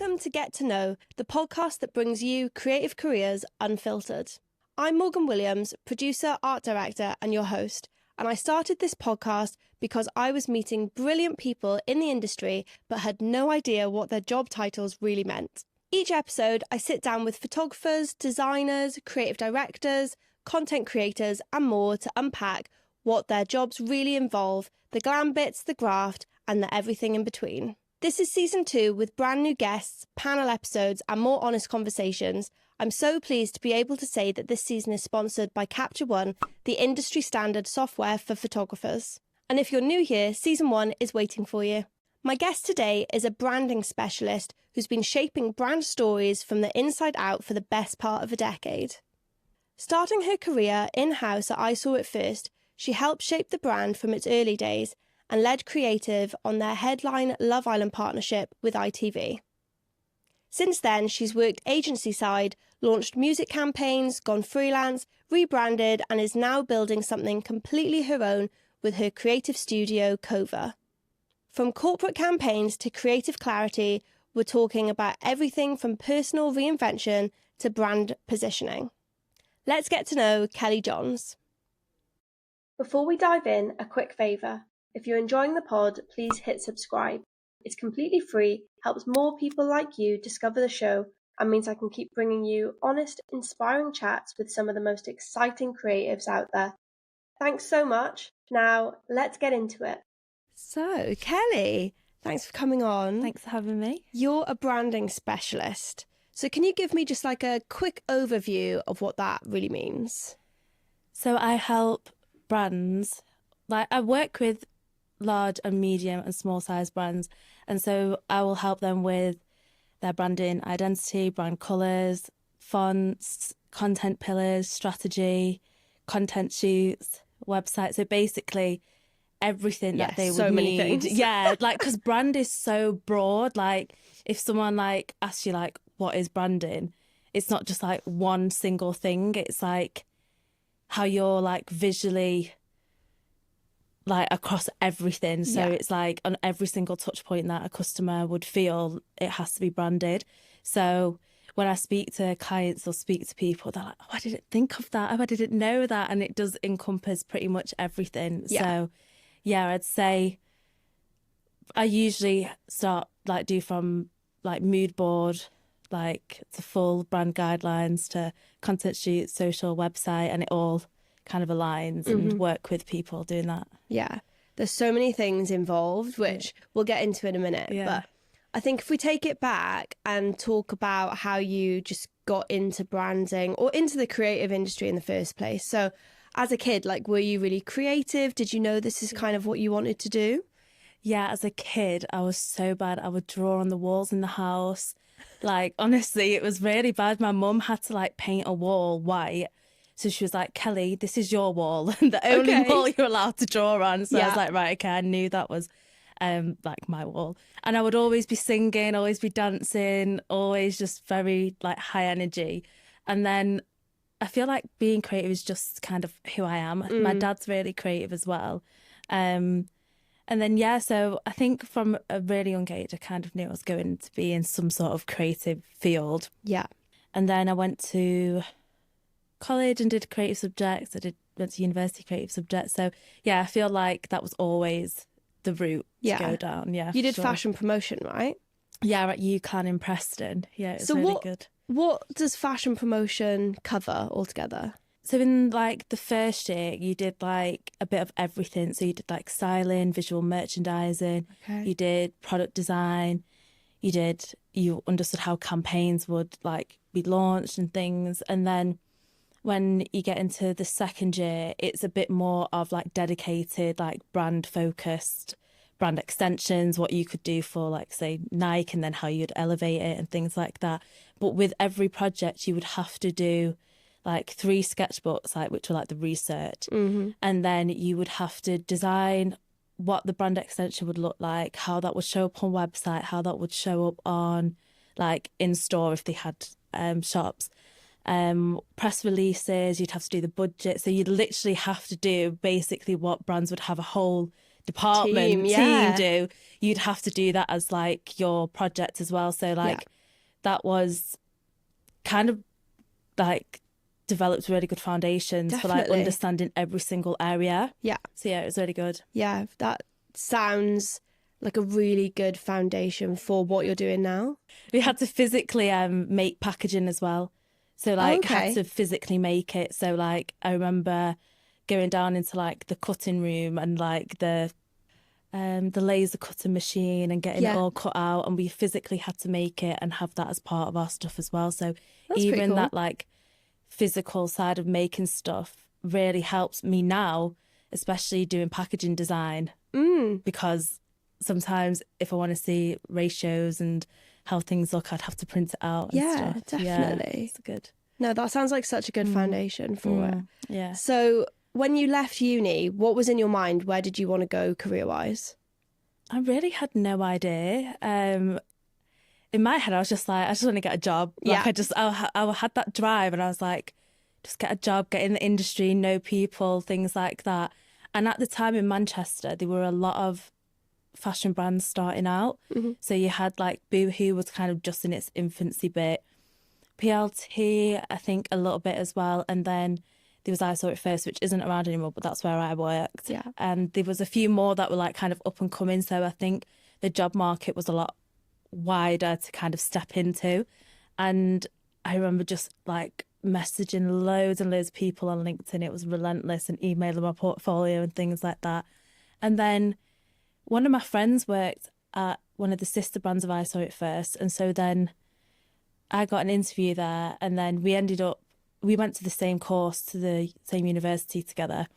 Welcome to Get to Know, the podcast that brings you creative careers unfiltered. I'm Morgan Williams, producer, art director, and your host. And I started this podcast because I was meeting brilliant people in the industry but had no idea what their job titles really meant. Each episode, I sit down with photographers, designers, creative directors, content creators, and more to unpack what their jobs really involve, the glam bits, the graft, and the everything in between. This is season 2 with brand new guests, panel episodes, and more honest conversations. I'm so pleased to be able to say that this season is sponsored by Capture One, the industry standard software for photographers. And if you're new here, season 1 is waiting for you. My guest today is a branding specialist who's been shaping brand stories from the inside out for the best part of a decade. Starting her career in-house at I Saw It First, she helped shape the brand from its early days and led creative on their headline Love Island partnership with ITV. Since then, she's worked agency side, launched music campaigns, gone freelance, rebranded, and is now building something completely her own with her creative studio, Cova. From corporate campaigns to creative clarity, we're talking about everything from personal reinvention to brand positioning. Let's get to know Kelly Johns. Before we dive in, a quick favour. If you're enjoying the pod, please hit subscribe. It's completely free, helps more people like you discover the show, and means I can keep bringing you honest, inspiring chats with some of the most exciting creatives out there. Thanks so much. Now, let's get into it. So, Kelly, thanks for coming on. Thanks for having me. You're a branding specialist. So can you give me just like a quick overview of what that really means? So I help brands, I work with large and medium and small size brands, and so I will help them with their branding identity, brand colours, fonts, content pillars, strategy, content shoots, website. So basically everything that they would so many need. things. Yeah, because brand is so broad. If someone asks you what is branding, it's not just one single thing. It's how you're visually across everything. So it's on every single touch point that a customer would feel, it has to be branded. So when I speak to clients or speak to people, they're like, oh, I didn't think of that. Oh, I didn't know that. And it does encompass pretty much everything. Yeah. So yeah, I'd say I usually start do from mood board, to full brand guidelines to content shoots, social, website, and it all kind of aligns and work with people doing that. Yeah, there's so many things involved, which we'll get into in a minute. Yeah. But I think if we take it back and talk about how you just got into branding or into the creative industry in the first place. So as a kid, were you really creative? Did you know this is kind of what you wanted to do? Yeah, as a kid, I was so bad. I would draw on the walls in the house. Honestly, it was really bad. My mum had to paint a wall white. So she was like, Kelly, this is your wall. The only wall you're allowed to draw on. So I was like, right, okay, I knew that was my wall. And I would always be singing, always be dancing, always just very high energy. And then I feel like being creative is just kind of who I am. My dad's really creative as well. And then, so I think from a really young age, I kind of knew I was going to be in some sort of creative field. Yeah. And then I went to college and did creative subjects. Went to university creative subjects. So yeah, I feel like that was always the route to go down. Yeah, you did fashion promotion, right? Yeah, at UCLan in Preston. Yeah, it was really good. What does fashion promotion cover altogether? So in the first year, you did a bit of everything. So you did styling, visual merchandising. Okay. You did product design. You understood how campaigns would be launched and things. And then when you get into the second year, it's a bit more of dedicated, brand focused brand extensions, what you could do for say Nike, and then how you'd elevate it and things like that. But with every project, you would have to do 3 sketchbooks, which were the research. And then you would have to design what the brand extension would look like, how that would show up on website, how that would show up on in store if they had shops. Press releases, you'd have to do the budget. So you'd literally have to do basically what brands would have a whole department yeah. team do, you'd have to do that as like your project as well. So like that was kind of like developed really good foundations for like Definitely. understanding every single area. Yeah. So yeah, it was really good. Yeah, that sounds like a really good foundation for what you're doing now. We had to physically make packaging as well. So Oh, like had okay. to physically make it. So like I remember going down into like the cutting room and like the laser cutting machine and getting it Yeah. all cut out, and we physically had to make it and have that as part of our stuff as well. So That's pretty even cool. that like physical side of making stuff really helps me now, especially doing packaging design, because sometimes if I want to see ratios and how things look, I'd have to print it out and Yeah, stuff. definitely. Yeah, it's good. No, that sounds like such a good foundation for it. Yeah. So when you left uni, what was in your mind? Where did you want to go career-wise? I really had no idea. In my head, I was just like, I just want to get a job. Like, I had that drive, and I was like, just get a job, get in the industry, know people, things like that. And at the time in Manchester, there were a lot of fashion brands starting out. So you had like Boohoo was kind of just in its infancy bit, PLT, I think a little bit as well, and then there was I Saw It First, which isn't around anymore, but that's where I worked. Yeah. And there was a few more that were like kind of up and coming. So I think the job market was a lot wider to kind of step into. And I remember just like messaging loads and loads of people on LinkedIn. It was relentless, and emailing my portfolio and things like that. And then one of my friends worked at one of the sister brands of I Saw It First. And so then I got an interview there, and then we went to the same course, to the same university together.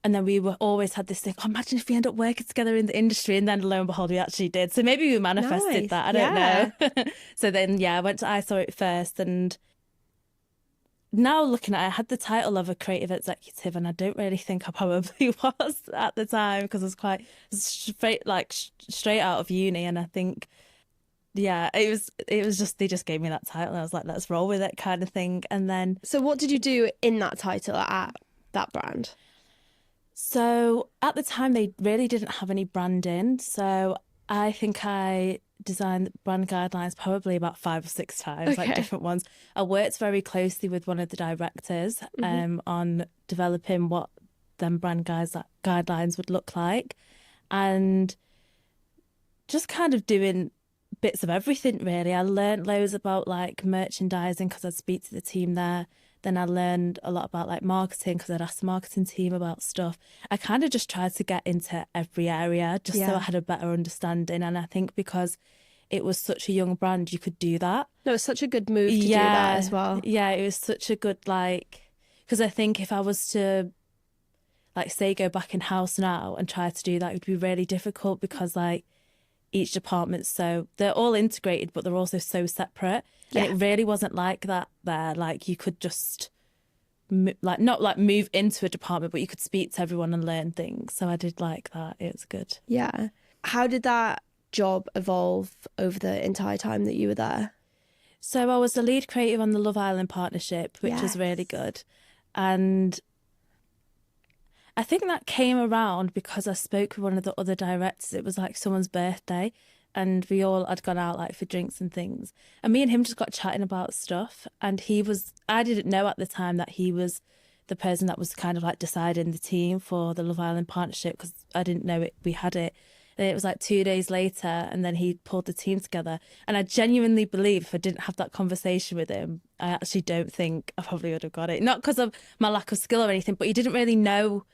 And then we always had this thing, oh, imagine if we end up working together in the industry. And then lo and behold, we actually did. So maybe we manifested Nice. that. I don't know. So then, I went to I Saw It First. And now looking at it, I had the title of a creative executive, and I don't really think I probably was at the time, because I was quite straight out of uni. And I think, it was just, they just gave me that title, and I was like, let's roll with it kind of thing. And then So what did you do in that title at that brand? so at the time, they really didn't have any branding. So I think I designed brand guidelines probably about 5 or 6 times, like different ones. I worked very closely with one of the directors on developing what them brand guidelines would look like, and just kind of doing bits of everything really. I learned loads about like merchandising because I'd speak to the team there. Then I learned a lot about like marketing because I'd ask the marketing team about stuff. I kind of just tried to get into every area just so I had a better understanding. And I think because it was such a young brand, you could do that. No, it's such a good move to do that as well. Yeah, it was such a good because I think if I was to like say go back in house now and try to do that, it would be really difficult because like each department's so they're all integrated, but they're also so separate. And it really wasn't like that there. Like you could just not like move into a department, but you could speak to everyone and learn things. So I did like that. It was good. Yeah. How did that job evolve over the entire time that you were there? So I was the lead creative on the Love Island partnership, which was really good. And I think that came around because I spoke with one of the other directors. It was like someone's birthday, and we all had gone out like for drinks and things. And me and him just got chatting about stuff. And I didn't know at the time that he was the person that was kind of like deciding the team for the Love Island partnership, because I didn't know we had it. And it was like 2 days later, and then he pulled the team together. And I genuinely believe if I didn't have that conversation with him, I actually don't think I probably would have got it. Not because of my lack of skill or anything, but he didn't really know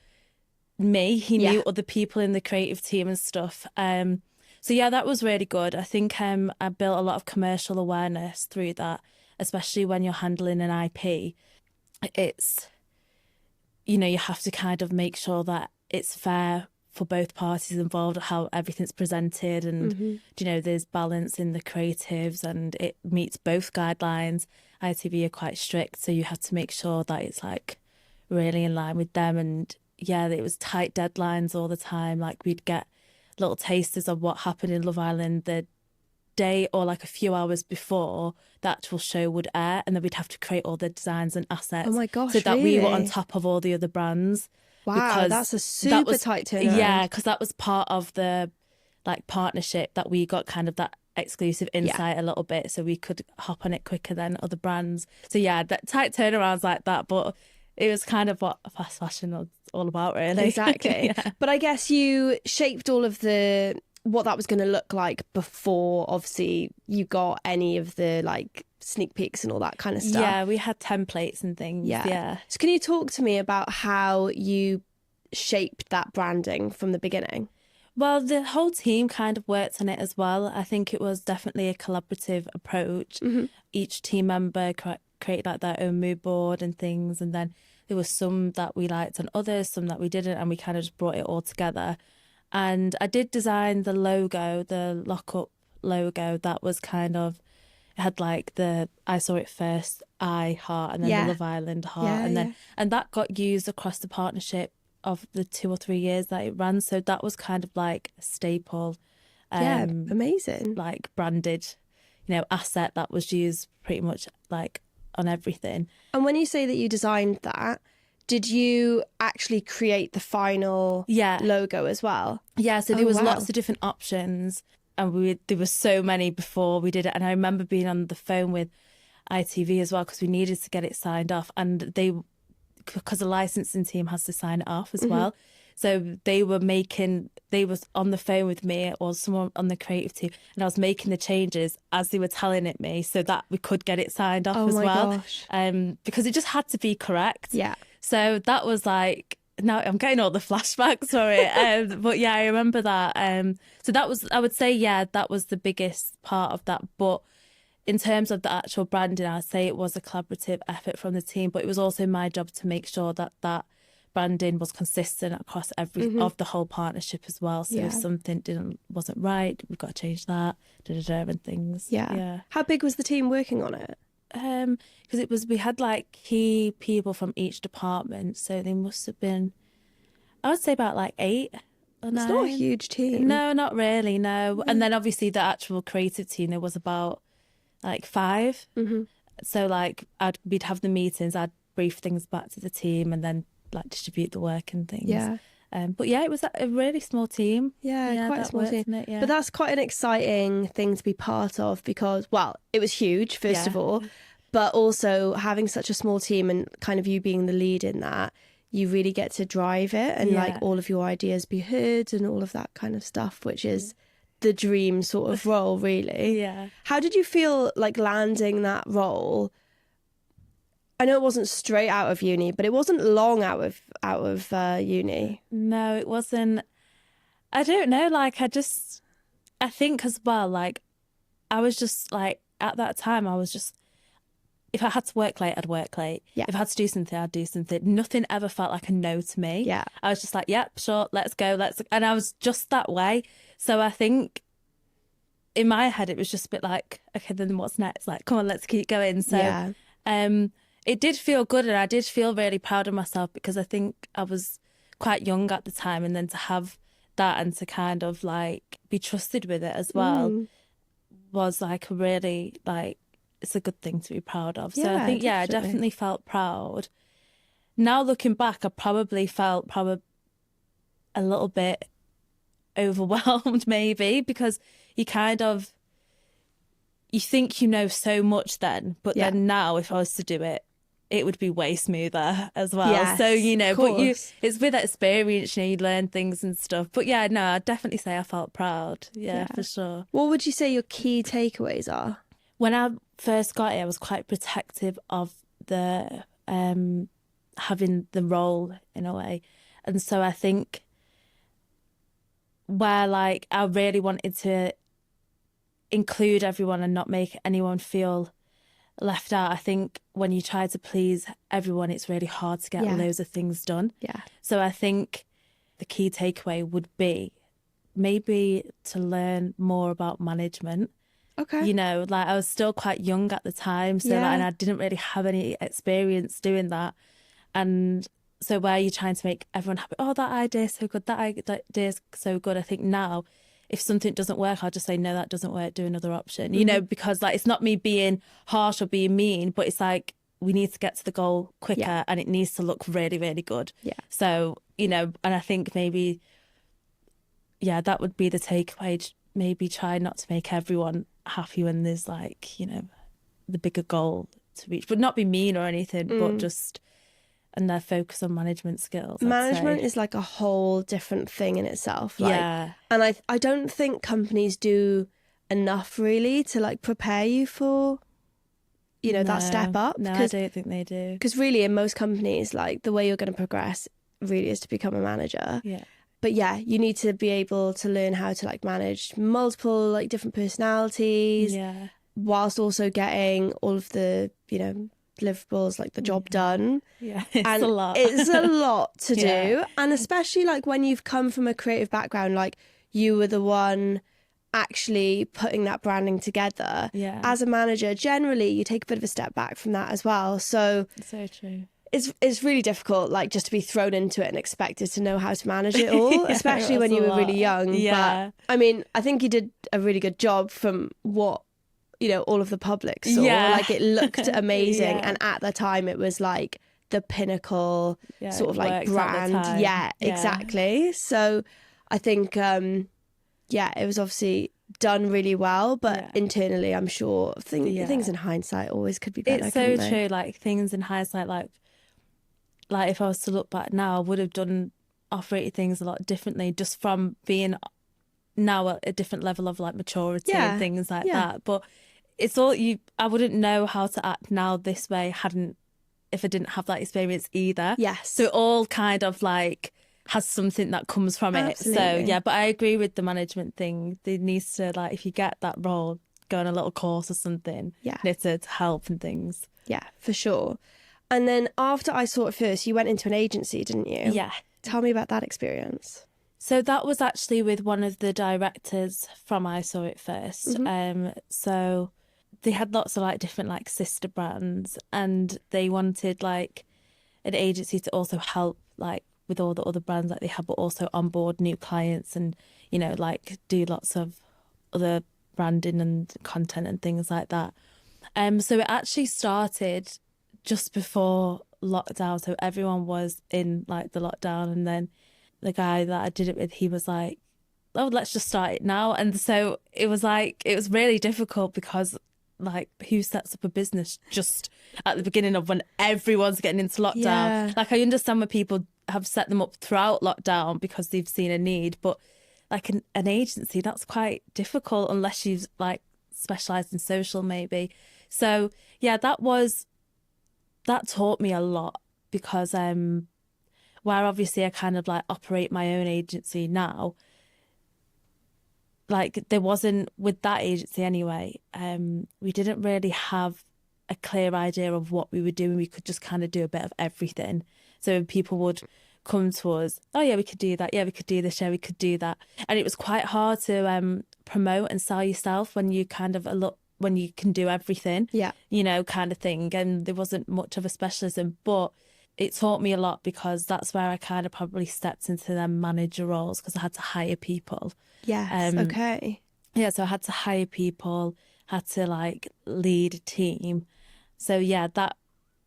me. He knew other people in the creative team and stuff. So yeah, that was really good. I think I built a lot of commercial awareness through that, especially when you're handling an IP. It's, you have to kind of make sure that it's fair for both parties involved, how everything's presented, and there's balance in the creatives and it meets both guidelines. ITV are quite strict, so you have to make sure that it's like really in line with them. And yeah, it was tight deadlines all the time. Like we'd get little tasters of what happened in Love Island the day or like a few hours before the actual show would air, and then we'd have to create all the designs and assets. Oh my gosh, so that we were on really? top of all the other brands. Wow, that's a super tight turnaround. Yeah, because that was part of the like partnership that we got kind of that exclusive insight a little bit, so we could hop on it quicker than other brands. So yeah, that tight turnarounds like that, but it was kind of what fast fashion was all about, really. Exactly. Yeah. But I guess you shaped all of the what that was going to look like before obviously you got any of the like sneak peeks and all that kind of stuff. Yeah, we had templates and things. Yeah. So can you talk to me about how you shaped that branding from the beginning? Well, the whole team kind of worked on it as well. I think it was definitely a collaborative approach. Each team member created like their own mood board and things, and then there was some that we liked and others, some that we didn't, and we kind of just brought it all together. And I did design the logo, the lock-up logo, that was kind of, it had like the I Saw It First I heart and then the Love Island heart. And that got used across the partnership of the 2 or 3 years that it ran. So that was kind of like a staple. Amazing. Like branded, asset that was used pretty much like on everything. And when you say that you designed that, did you actually create the final logo as well? Yeah, so there was lots of different options, and there were so many before we did it. And I remember being on the phone with ITV as well because we needed to get it signed off, and because the licensing team has to sign it off as well. So they was on the phone with me or someone on the creative team, and I was making the changes as they were telling it me so that we could get it signed off as well. Gosh. Because it just had to be correct. Yeah. So that was like, now I'm getting all the flashbacks for it. But yeah, I remember that. So that was, I would say, that was the biggest part of that. But in terms of the actual branding, I'd say it was a collaborative effort from the team, but it was also my job to make sure that branding was consistent across of the whole partnership as well. So if something wasn't right, we've got to change that, and things. Yeah. How big was the team working on it? Because we had like key people from each department, so they must have been, I would say about like 8 or 9. It's not a huge team. No, not really, no. And then obviously the actual creative team, there was about like 5. So like we'd have the meetings, I'd brief things back to the team and then like distribute the work and things. But yeah, it was a really small team. Yeah, quite a small team. But that's quite an exciting thing to be part of because, well, it was huge, first of all, but also having such a small team and kind of you being the lead in that, you really get to drive it and like all of your ideas be heard and all of that kind of stuff, which is the dream sort of role, really. Yeah. How did you feel like landing that role? I know it wasn't straight out of uni, but it wasn't long out of uni. No, it wasn't. I don't know. Like, I think as well, like, I was just like, at that time, I was just, if I had to work late, I'd work late. Yeah. If I had to do something, I'd do something. Nothing ever felt like a no to me. Yeah. I was just like, yep, sure, let's go. And I was just that way. So I think in my head, it was just a bit like, okay, then what's next? Like, come on, let's keep going. So, it did feel good, and I did feel really proud of myself because I think I was quite young at the time, and then to have that and to kind of like be trusted with it as well was like a really, like, it's a good thing to be proud of. So I think, I definitely felt proud. Now looking back, I probably felt a little bit overwhelmed maybe because you think you know so much then, but then now if I was to do it, it would be way smoother as well. Yes, so, but it's with experience, you learn things and stuff. But yeah, no, I'd definitely say I felt proud. Yeah, for sure. What would you say your key takeaways are? When I first got it, I was quite protective of the having the role in a way. And so I think where like I really wanted to include everyone and not make anyone feel left out. I think when you try to please everyone, it's really hard to get loads of things done. Yeah. So I think the key takeaway would be maybe to learn more about management. Okay. Like I was still quite young at the time, so and I didn't really have any experience doing that. And so where you're trying to make everyone happy, oh, that idea is so good, that idea is so good. I think now, if something doesn't work, I'll just say, no, that doesn't work, do another option, because like it's not me being harsh or being mean, but it's like we need to get to the goal quicker Yeah. and it needs to look really, really good. Yeah. So, you know, and I think maybe, yeah, that would be the takeaway. Maybe try not to make everyone happy when there's like, you know, the bigger goal to reach, but not be mean or anything, but just, and their focus on management skills. Management is like a whole different thing in itself. Like, Yeah. And I don't think companies do enough really to like prepare you for, you know, that step up. No, I don't think they do. Because really in most companies, like the way you're going to progress really is to become a manager. Yeah. But yeah, you need to be able to learn how to like manage multiple like different personalities, Yeah. whilst also getting all of the, you know, deliverables, like the job done. Yeah, it's And a lot. It's a lot to do. Yeah. And especially like when you've come from a creative background, like you were the one actually putting that branding together. Yeah. As a manager, generally you take a bit of a step back from that as well. So true. It's really difficult, like just to be thrown into it and expected to know how to manage it all, Yeah, especially it when was you a were really lot. young. Yeah. But I mean, I think you did a really good job from what, you know, all of the public saw. Yeah. Like it looked amazing. Yeah. And at the time it was like the pinnacle sort of like worked at the brand. time. Yeah, Yeah. exactly. So I think, it was obviously done really well, but internally I'm sure things in hindsight always could be better. It's so true. Like things in hindsight, like if I was to look back now, I would have operated things a lot differently just from being now at a different level of like maturity and things like that. But it's all I wouldn't know how to act now this way if I didn't have that experience either. Yes. So it all kind of like has something that comes from Absolutely. it. So yeah, but I agree with the management thing. There needs to, like, if you get that role, go on a little course or something. Yeah. To help and things. Yeah, for sure. And then after I Saw It First, you went into an agency, didn't you? Yeah. Tell me about that experience. So that was actually with one of the directors from I Saw It First. So they had lots of like different like sister brands, and they wanted like an agency to also help like with all the other brands that they have, but also onboard new clients and, you know, like do lots of other branding and content and things like that. So it actually started just before lockdown. So everyone was in like the lockdown, and then the guy that I did it with, he was like, oh, let's just start it now. And so it was really difficult because like who sets up a business just at the beginning of when everyone's getting into lockdown? Yeah. Like I understand when people have set them up throughout lockdown because they've seen a need, but like an agency, that's quite difficult unless you've like specialised in social maybe. So yeah, that taught me a lot because where obviously I kind of like operate my own agency now, like there wasn't, with that agency anyway, we didn't really have a clear idea of what we were doing. We could just kind of do a bit of everything. So people would come to us, oh yeah, we could do that, yeah, we could do this, yeah, we could do that. And it was quite hard to promote and sell yourself when you kind of when you can do everything, you know, kind of thing. And there wasn't much of a specialism, but it taught me a lot because that's where I kind of probably stepped into them manager roles because I had to hire people. Yes, okay. Yeah, so I had to hire people, had to like lead a team. So yeah, that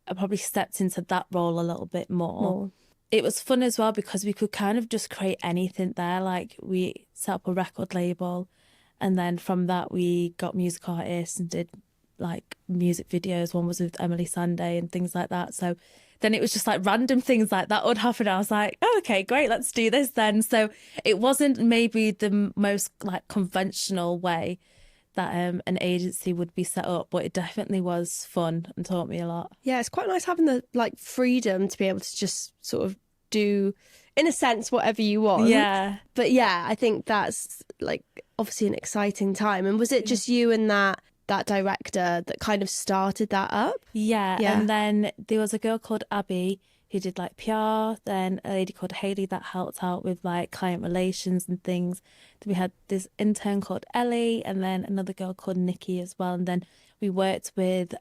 I probably stepped into that role a little bit more. It was fun as well because we could kind of just create anything there. Like we set up a record label, and then from that we got music artists and did like music videos. One was with Emily Sandé and things like that. So then it was just like random things like that would happen. I was like, oh, okay, great, let's do this then. So it wasn't maybe the most like conventional way that an agency would be set up, but it definitely was fun and taught me a lot. Yeah, it's quite nice having the like freedom to be able to just sort of do, in a sense, whatever you want. Yeah. But yeah, I think that's like obviously an exciting time. And was it just you and that director that kind of started that up? Yeah. And then there was a girl called Abby who did like PR, then a lady called Hayley that helped out with like client relations and things. Then we had this intern called Ellie, and then another girl called Nikki as well. And then we worked with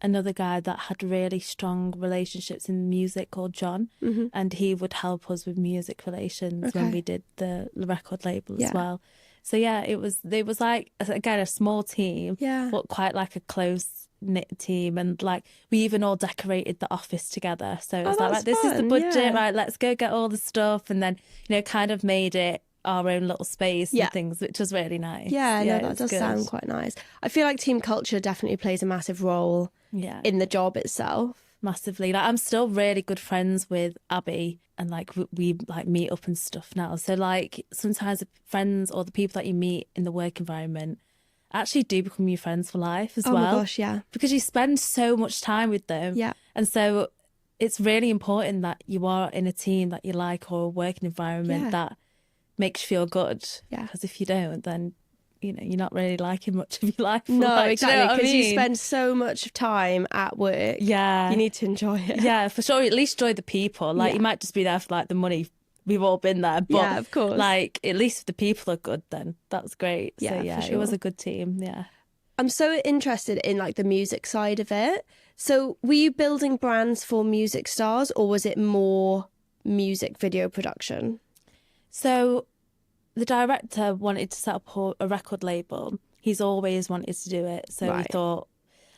another guy that had really strong relationships in music called John, and he would help us with music relations when we did the record label as well. So yeah, it was like, again, a small team, but quite like a close knit team, and like we even all decorated the office together. So it was like, that's right, this is the fun, budget, yeah. right? Let's go get all the stuff, and then kind of made it our own little space Yeah. and things, which was really nice. Yeah, no, it that was does good. sound quite nice. I feel like team culture definitely plays a massive role in the job itself. Massively. Like I'm still really good friends with Abby, and like we like meet up and stuff now. So like sometimes the friends or the people that you meet in the work environment actually do become your friends for life as well. Oh my gosh, yeah. Because you spend so much time with them. Yeah. And so it's really important that you are in a team that you like, or a working environment that makes you feel good. Yeah. Because if you don't, then you're not really liking much of your life. No, exactly, because you mean? spend so much time at work. Yeah. You need to enjoy it. Yeah, for sure. At least enjoy the people. Like you might just be there for like the money. We've all been there. But yeah, of course. like at least if the people are good, then that's great. Yeah, so yeah, for sure. it was a good team. Yeah. I'm so interested in like the music side of it. So were you building brands for music stars, or was it more music video production? So the director wanted to set up a record label. He's always wanted to do it. So we thought,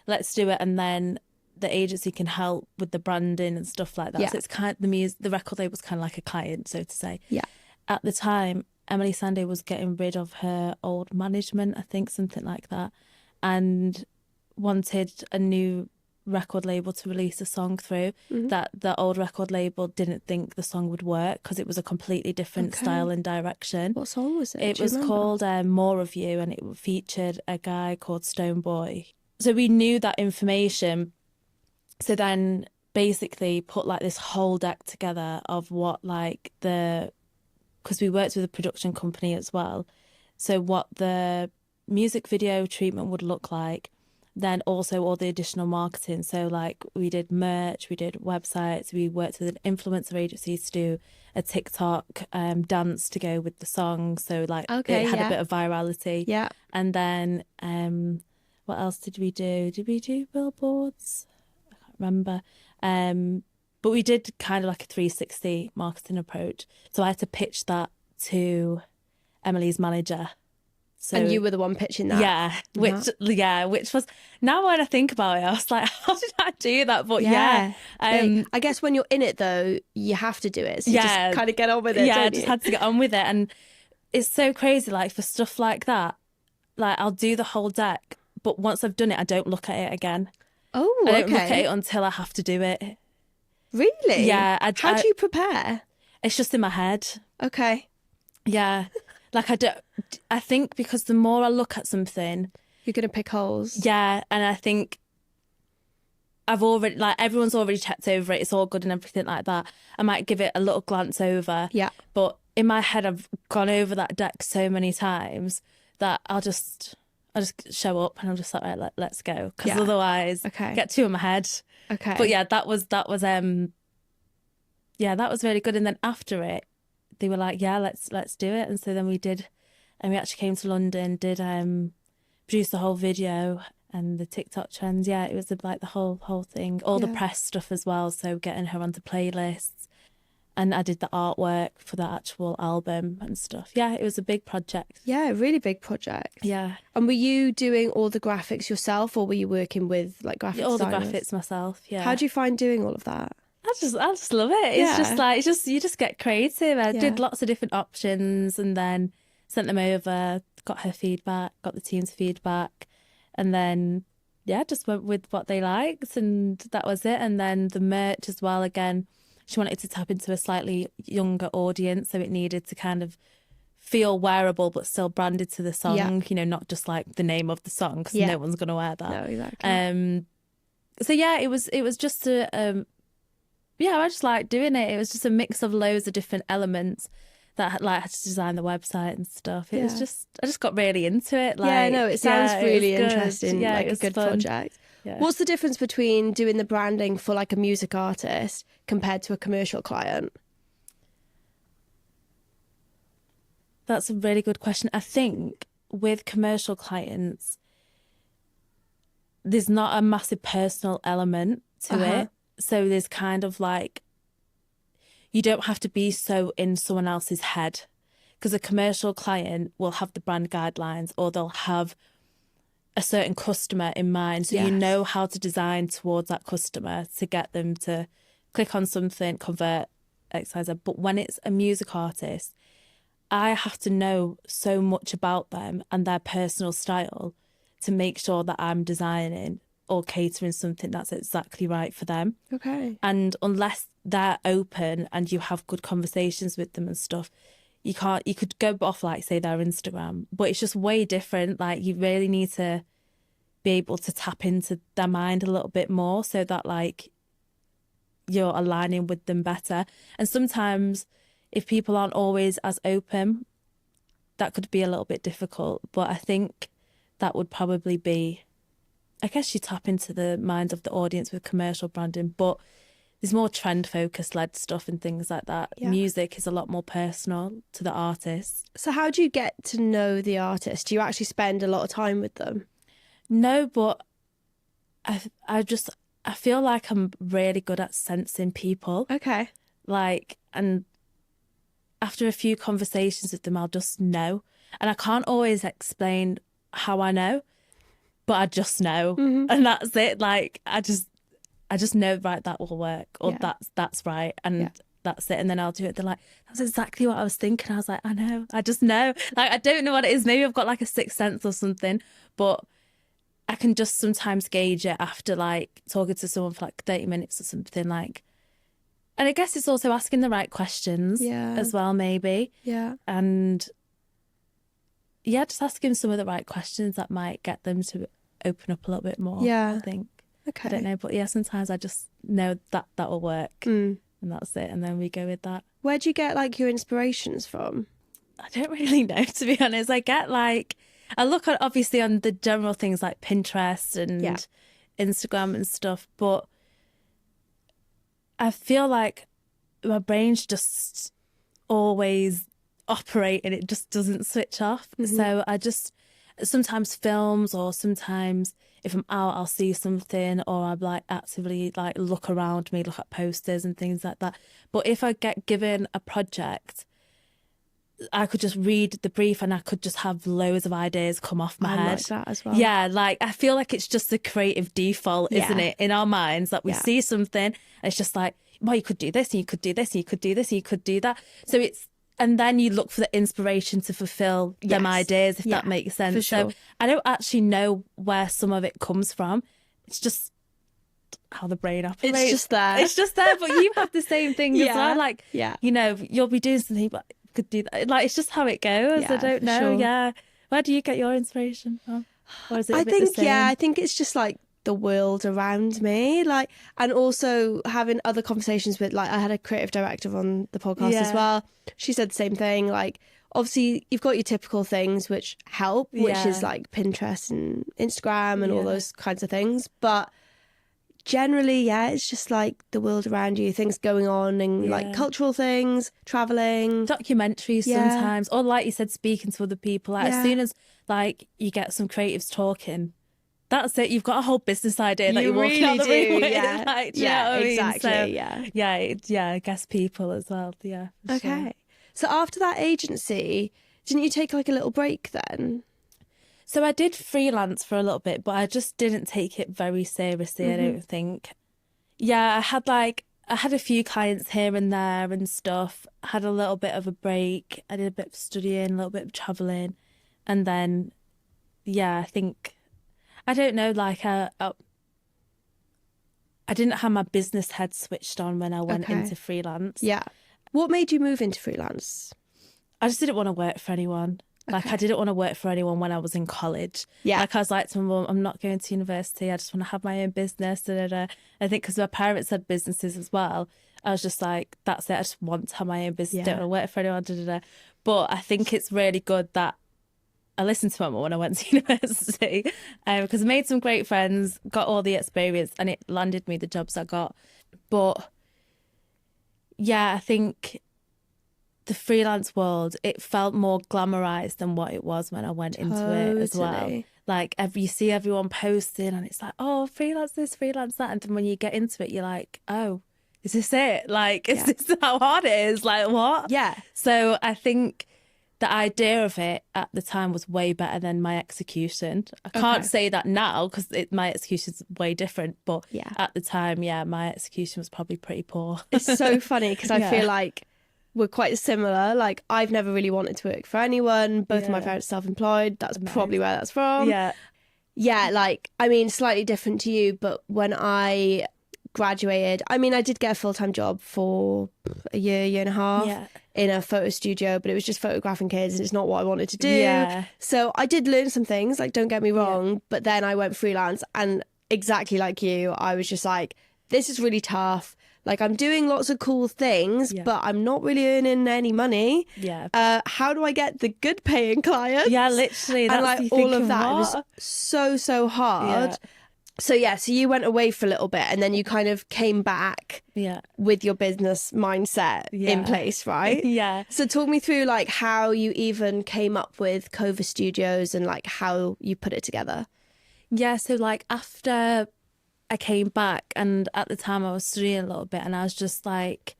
let's do it. And then the agency can help with the branding and stuff like that. Yeah. So it's kind of, the record label's kind of like a client, so to say. Yeah. At the time, Emily Sandé was getting rid of her old management, I think, something like that, and wanted a new record label to release a song through. That the old record label didn't think the song would work because it was a completely different style and direction. What song was it? It was called More of You, and it featured a guy called Stone Boy. So we knew that information. So then basically put like this whole deck together of what like because we worked with a production company as well. So what the music video treatment would look like, then also all the additional marketing. So like we did merch, we did websites, we worked with an influencer agency to do a TikTok dance to go with the song. So like it had a bit of virality. Yeah. And then what else did we do? Did we do billboards? I can't remember. But we did kind of like a 360 marketing approach. So I had to pitch that to Emily's manager. So, and you were the one pitching that? Yeah, which was, now when I think about it, I was like, how did I do that? But I guess when you're in it though, you have to do it. So you just kind of get on with it. Yeah, I just had to get on with it. And it's so crazy, like for stuff like that, like I'll do the whole deck, but once I've done it, I don't look at it again. Oh, I don't look at it until I have to do it. Really? Yeah. How do you prepare? It's just in my head. Okay. Yeah. Like I think because the more I look at something, you're going to pick holes. Yeah. And I think everyone's already checked over it. It's all good and everything like that. I might give it a little glance over. Yeah. But in my head, I've gone over that deck so many times that I'll just show up and I'm just like, right, let's go. Because otherwise, get too in my head. Okay. But yeah, that was that was really good. And then after it, they were like, yeah, let's do it. And so then we did, and we actually came to London, did produce the whole video and the TikTok trends. Yeah, it was like the whole thing, all the press stuff as well. So getting her onto playlists, and I did the artwork for the actual album and stuff. Yeah, it was a big project. Yeah, a really big project. Yeah. And were you doing all the graphics yourself, or were you working with like graphic all designers? The graphics myself. Yeah. How do you find doing all of that? I just love it. It's just like you just get creative. I did lots of different options and then sent them over, got her feedback, got the team's feedback, and then just went with what they liked, and that was it. And then the merch as well, again, she wanted to tap into a slightly younger audience, so it needed to kind of feel wearable but still branded to the song, not just like the name of the song, because no one's going to wear that. No, exactly. So it was just I just like doing it. It was just a mix of loads of different elements that I had to design the website and stuff. It was just, I just got really into it. It sounds really interesting. Yeah, like it was a good fun. project. Yeah. What's the difference between doing the branding for like a music artist compared to a commercial client? That's a really good question. I think with commercial clients, there's not a massive personal element to it. So there's kind of like, you don't have to be so in someone else's head, because a commercial client will have the brand guidelines, or they'll have a certain customer in mind. So you Yes. know how to design towards that customer to get them to click on something, convert, XYZ. But when it's a music artist, I have to know so much about them and their personal style to make sure that I'm designing or catering something that's exactly right for them. Okay. And unless they're open and you have good conversations with them and stuff, you could go off like, say, their Instagram, but it's just way different. Like, you really need to be able to tap into their mind a little bit more so that, like, you're aligning with them better. And sometimes if people aren't always as open, that could be a little bit difficult. But I think that would probably be, I guess you tap into the mind of the audience with commercial branding, but there's more trend focused led stuff and things like that. Yeah. Music is a lot more personal to the artist. So how do you get to know the artist? Do you actually spend a lot of time with them? No, but I feel like I'm really good at sensing people. Okay. Like, and after a few conversations with them, I'll just know. And I can't always explain how I know, but I just know. Mm-hmm. And that's it. Like, I just know, right, that will work, or Yeah. that's right, and that's it. And then I'll do it. They're like, that's exactly what I was thinking. I was like, I know, I just know. Like, I don't know what it is. Maybe I've got like a sixth sense or something, but I can just sometimes gauge it after like talking to someone for like 30 minutes or something. Like, and I guess it's also asking the right questions as well, maybe. Yeah. And yeah, just asking some of the right questions that might get them to open up a little bit more. Yeah. I think. Okay. I don't know, but yeah, sometimes I just know that will work, and that's it, and then we go with that. Where do you get like your inspirations from? I don't really know, to be honest. I look at obviously on the general things like Pinterest and Instagram and stuff, but I feel like my brain's just always operating, it just doesn't switch off. So I just sometimes films, or sometimes if I'm out I'll see something, or I'm like actively like look around me, look at posters and things like that. But if I get given a project, I could just read the brief and I could just have loads of ideas come off my head. Like that as well. Yeah, like I feel like it's just a creative default, isn't it, in our minds, that we see something and it's just like, well, you could do this and you could do this and you could do this and you could do that. So it's, and then you look for the inspiration to fulfill them ideas, if that makes sense. For sure. So I don't actually know where some of it comes from. It's just how the brain operates. It's just there. It's just there, but you have the same thing as well. Like, you you'll be doing something, but you could do that. Like, it's just how it goes. I don't know. Sure. Yeah. Where do you get your inspiration from? Or is it a bit the same? I think it's just like the world around me, like, and also having other conversations with, like, I had a creative director on the podcast as well. She said the same thing. Like, obviously you've got your typical things which help, which is like Pinterest and Instagram and all those kinds of things, but generally it's just like the world around you, things going on, and like cultural things, traveling, documentaries sometimes, or like you said, speaking to other people. Like, as soon as like you get some creatives talking, that's it. You've got a whole business idea that you're walking out the room with. Like, do you know what I mean? Exactly. So, I guess people as well. Yeah. Okay. Sure. So after that agency, didn't you take like a little break then? So I did freelance for a little bit, but I just didn't take it very seriously, I don't think. Yeah, I had a few clients here and there and stuff. I had a little bit of a break. I did a bit of studying, a little bit of travelling. And then, I think, I don't know, like I didn't have my business head switched on when I went into freelance. Yeah. What made you move into freelance? I just didn't want to work for anyone. Like, I didn't want to work for anyone when I was in college. Yeah. Like, I was like to my mum, I'm not going to university. I just want to have my own business. Da, da, da. I think because my parents had businesses as well, I was just like, that's it. I just want to have my own business. Don't want to work for anyone. Da, da, da. But I think it's really good that I listened to my mum when I went to university, because I made some great friends, got all the experience, and it landed me the jobs I got. But I think the freelance world, it felt more glamorized than what it was when I went into it as well. Like, you see everyone posting and it's like, oh, freelance this, freelance that. And then when you get into it, you're like, oh, is this it? Like, is this how hard it is? Like, what? Yeah. So I think the idea of it at the time was way better than my execution. I can't say that now because my execution is way different, but at the time, my execution was probably pretty poor. It's so funny because I feel like we're quite similar. Like, I've never really wanted to work for anyone. Both of my parents are self-employed. That's probably where that's from. Yeah, like, I mean, slightly different to you, but when I graduated, I mean, I did get a full-time job for a year and a half in a photo studio, but it was just photographing kids and it's not what I wanted to do. So I did learn some things, like, don't get me wrong, but then I went freelance, and exactly like you, I was just like, this is really tough. Like, I'm doing lots of cool things, but I'm not really earning any money. How do I get the good paying clients? Yeah, literally. That's, and like all of that was so hard. So so you went away for a little bit and then you kind of came back with your business mindset in place, right? So talk me through like how you even came up with Cova Studios and like how you put it together. Yeah, so like after I came back, and at the time I was studying a little bit, and I was just like,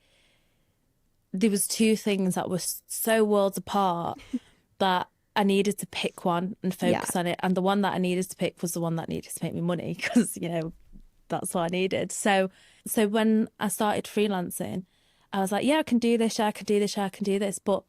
there was two things that were so worlds apart that I needed to pick one and focus on it. And the one that I needed to pick was the one that needed to make me money because, you know, that's what I needed. So when I started freelancing, I was like, I can do this, I can do this, I can do this. But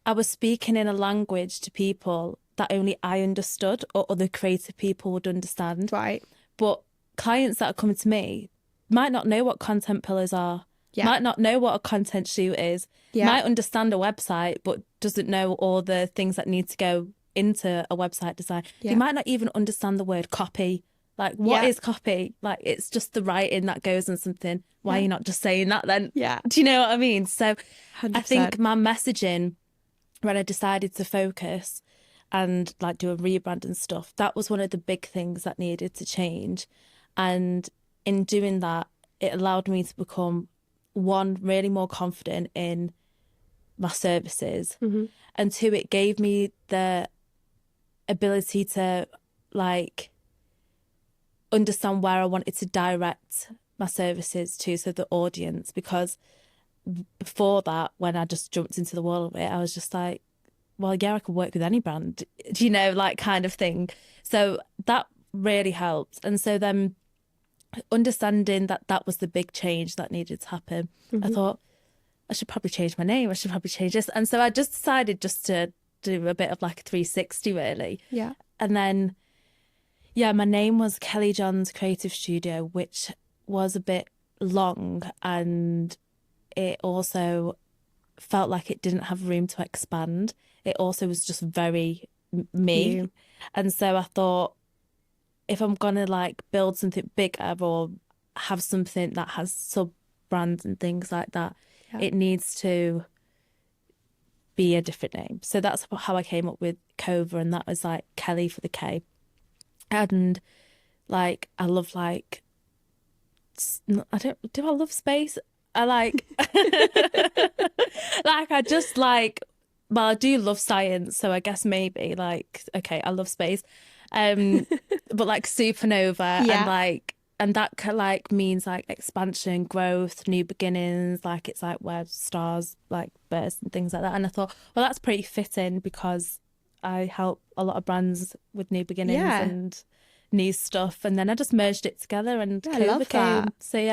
I was speaking in a language to people that only I understood or other creative people would understand. Right. But clients that are coming to me might not know what content pillars are, might not know what a content shoot is, might understand a website, but doesn't know all the things that need to go into a website design. They might not even understand the word copy. Like, what is copy? Like, it's just the writing that goes on something. Why are you not just saying that then? Do you know what I mean? So 100%. I think my messaging, when I decided to focus and like do a rebrand and stuff, that was one of the big things that needed to change. And in doing that, it allowed me to become, one, really more confident in my services, and two, it gave me the ability to like understand where I wanted to direct my services to, so the audience, because before that, when I just jumped into the world of it, I was just like, well, I could work with any brand, you know, like kind of thing. So that really helped. And so then understanding that that was the big change that needed to happen, I thought, I should probably change my name. I should probably change this. And so I just decided just to do a bit of like a 360 really. And then, my name was Kelly John's Creative Studio, which was a bit long, and it also felt like it didn't have room to expand. It also was just very me. And so I thought, if I'm gonna like build something bigger or have something that has sub brands and things like that, it needs to be a different name. So that's how I came up with Cova, and that was like Kelly for the K. And like, I love like, do I love space? I like, like, I just like, well, I do love science, so I guess maybe like, okay, I love space. But like supernova and like, and that like means like expansion, growth, new beginnings, like it's like where stars like burst and things like that. And I thought, well, that's pretty fitting because I help a lot of brands with new beginnings and new stuff. And then I just merged it together, and Cova came. So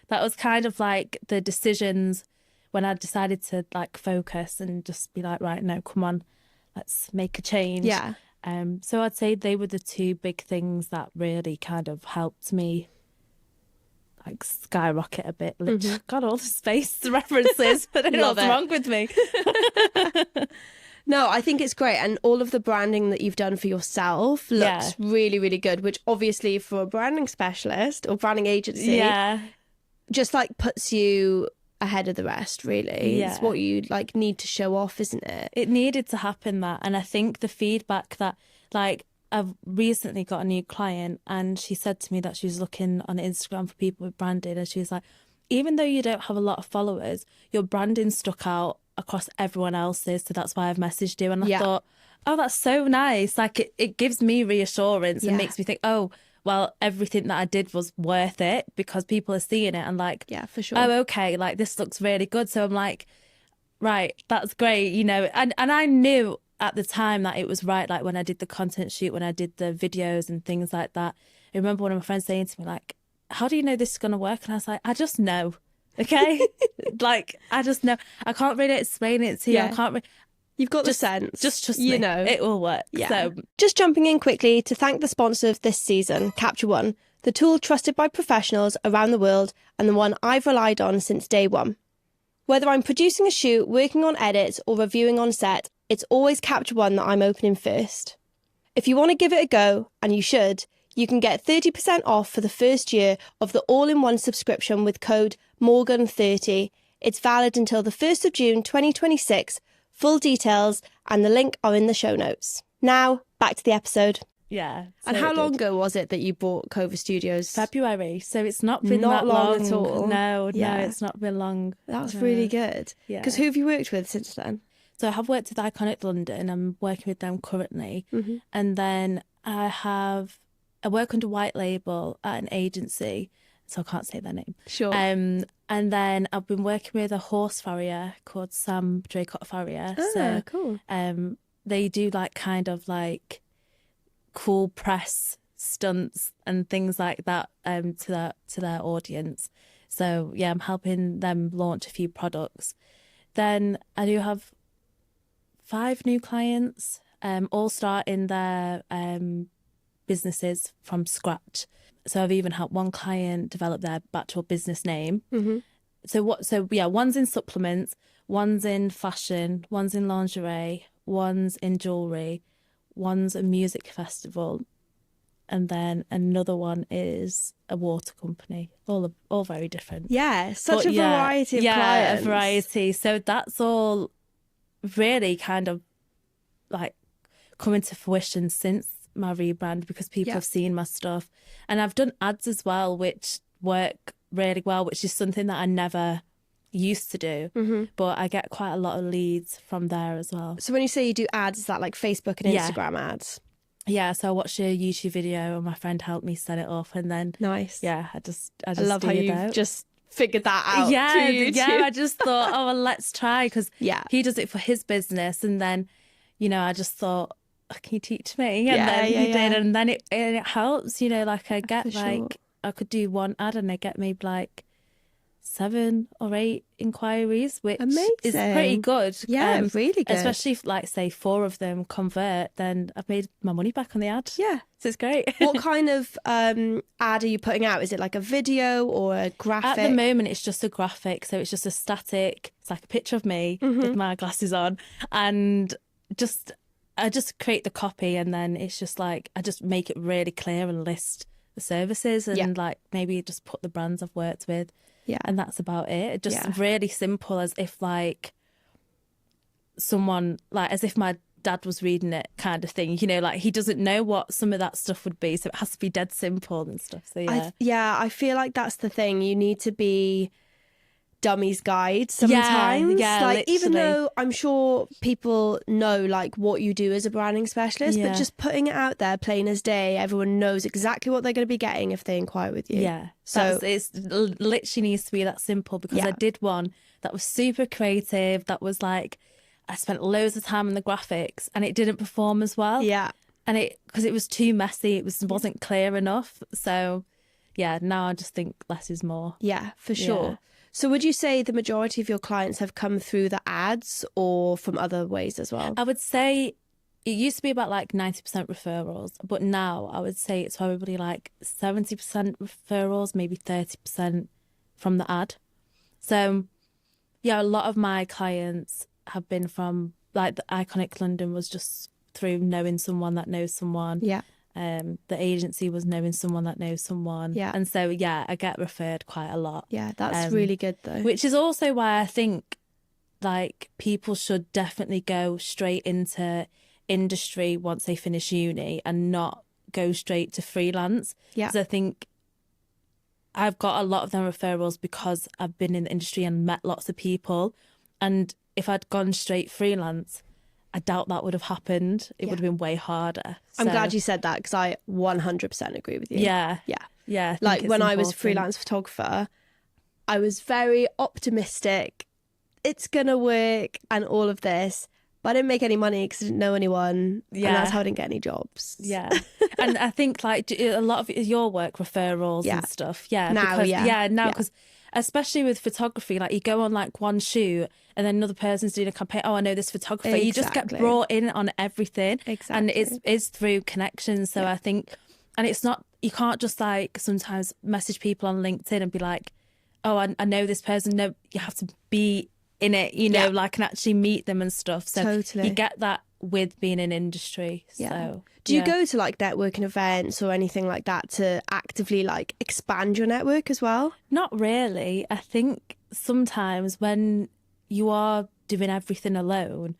that was kind of like the decisions when I decided to like focus and just be like, right, no, come on, let's make a change. So I'd say they were the two big things that really kind of helped me like skyrocket a bit. Got all the space references, but I don't know what's wrong with me. No, I think it's great. And all of the branding that you've done for yourself looks really, really good, which obviously for a branding specialist or branding agency, just like puts you ahead of the rest, really. It's what you like need to show off, isn't it? It needed to happen, that. And I think the feedback that, like, I've recently got a new client, and she said to me that she was looking on Instagram for people with branding, and she was like, even though you don't have a lot of followers, your branding stuck out across everyone else's, so that's why I've messaged you. And I thought, oh, that's so nice. Like, it gives me reassurance and makes me think, oh, well, everything that I did was worth it because people are seeing it and like, for sure. Oh, okay, like this looks really good. So I'm like, right, that's great, you know. And I knew at the time that it was right, like when I did the content shoot, when I did the videos and things like that, I remember one of my friends saying to me, like, how do you know this is going to work? And I was like, I just know. Okay. Like, I just know. I can't really explain it to you. I can't You've got the sense. Just trust me. It will work. Yeah. So, just jumping in quickly to thank the sponsor of this season, Capture One, the tool trusted by professionals around the world and the one I've relied on since day one. Whether I'm producing a shoot, working on edits or reviewing on set, it's always Capture One that I'm opening first. If you want to give it a go, and you should, you can get 30% off for the first year of the all-in-one subscription with code Morgan30. It's valid until the 1st of June 2026. Full details and the link are in the show notes. Now, back to the episode. yeah. And so how it long did. ago was it that you bought Cova Studios? February. So it's not been Not that long at all. No, Yeah. no, it's not been long. That's No. really good. Yeah. Because who have you worked with since then? So I have worked with Iconic London. I'm working with them currently. Mm-hmm. And then I work under White Label at an agency, so I can't say their name. Sure. And then I've been working with a horse farrier called Sam Draycott Farrier. Cool. They do like kind of like cool press stunts and things like that to their audience. So yeah, I'm helping them launch a few products. Then I do have 5 new clients, all starting their businesses from scratch. So I've even helped one client develop their actual business name. Mm-hmm. So one's in supplements, one's in fashion, one's in lingerie, one's in jewelry, one's a music festival, and then another one is a water company. All very different. Yeah, such a variety of clients. A variety. So that's all really kind of like coming to fruition since my rebrand, because people have seen my stuff. And I've done ads as well, which work really well, which is something that I never used to do. Mm-hmm. But I get quite a lot of leads from there as well. So when you say you do ads, is that like Facebook and Yeah. Instagram ads? Yeah, so I watched a YouTube video and my friend helped me set it up, and then Nice. yeah, I just I love how do you that. just figured that out. Yeah, through YouTube. yeah. I just thought, oh well, let's try, because Yeah. he does it for his business, and then I just thought, oh, can you teach me? And Yeah, then yeah, he yeah. did, and then it helps. Like I get For like sure. I could do one ad and I get maybe like 7 or 8 inquiries, which is pretty Amazing. good. Yeah, really good. Especially if, like, say 4 of them convert, then I've made my money back on the ad. Yeah. So it's great. What kind of ad are you putting out? Is it like a video or a graphic? At the moment, it's just a graphic. So it's just a static, it's like a picture of me with my glasses on. And I just create the copy, and then it's just like, I just make it really clear and list the services and like maybe just put the brands I've worked with. Yeah. And that's about it. Just really simple, as if like someone, like as if my dad was reading it kind of thing, like he doesn't know what some of that stuff would be. So it has to be dead simple and stuff. So yeah. I feel like that's the thing. You need to be dummy's guide sometimes. Yeah, like even literally. though I'm sure people know like what you do as a branding specialist, but Yeah. just putting it out there plain as day, everyone knows exactly what they're going to be getting if they inquire with you. Yeah. So It's literally needs to be that simple, because I did one that was super creative. That was like, I spent loads of time on the graphics and it didn't perform as well. yeah. And because it was too messy, wasn't clear enough. So yeah, now I just think less is more. Yeah, for sure. Yeah. So would you say the majority of your clients have come through the ads or from other ways as well? I would say it used to be about like 90% referrals, but now I would say it's probably like 70% referrals, maybe 30% from the ad. So yeah, a lot of my clients have been from, like, the Iconic London was just through knowing someone that knows someone. Yeah. The agency was knowing someone that knows someone. Yeah. And so yeah, I get referred quite a lot. Yeah, that's really good though. Which is also why I think like people should definitely go straight into industry once they finish uni and not go straight to freelance. Yeah. Because I think I've got a lot of them referrals because I've been in the industry and met lots of people. And if I'd gone straight freelance, I doubt that would have happened. It would have been way harder. I'm So, glad you said that because I 100% agree with you. Yeah. Yeah. Yeah. I think Like it's when I was important. freelance photographer, I was very optimistic. It's going to work and all of this. But I didn't make any money because I didn't know anyone. Yeah. And that's how I didn't get any jobs. Yeah. And I think like a lot of your work, referrals and stuff. Yeah. Now, because, yeah. now, because especially with photography, like you go on like one shoot and then another person's doing a campaign. Oh, I know this photographer. Exactly. You just get brought in on everything. Exactly. And it's through connections. So I think, and it's not, you can't just like sometimes message people on LinkedIn and be like, oh, I know this person. No, you have to be in it, you know, like and actually meet them and stuff. So Totally. you get that with being in industry. Yeah. So do you go to like networking events or anything like that to actively like expand your network as well? Not really. I think sometimes when you are doing everything alone,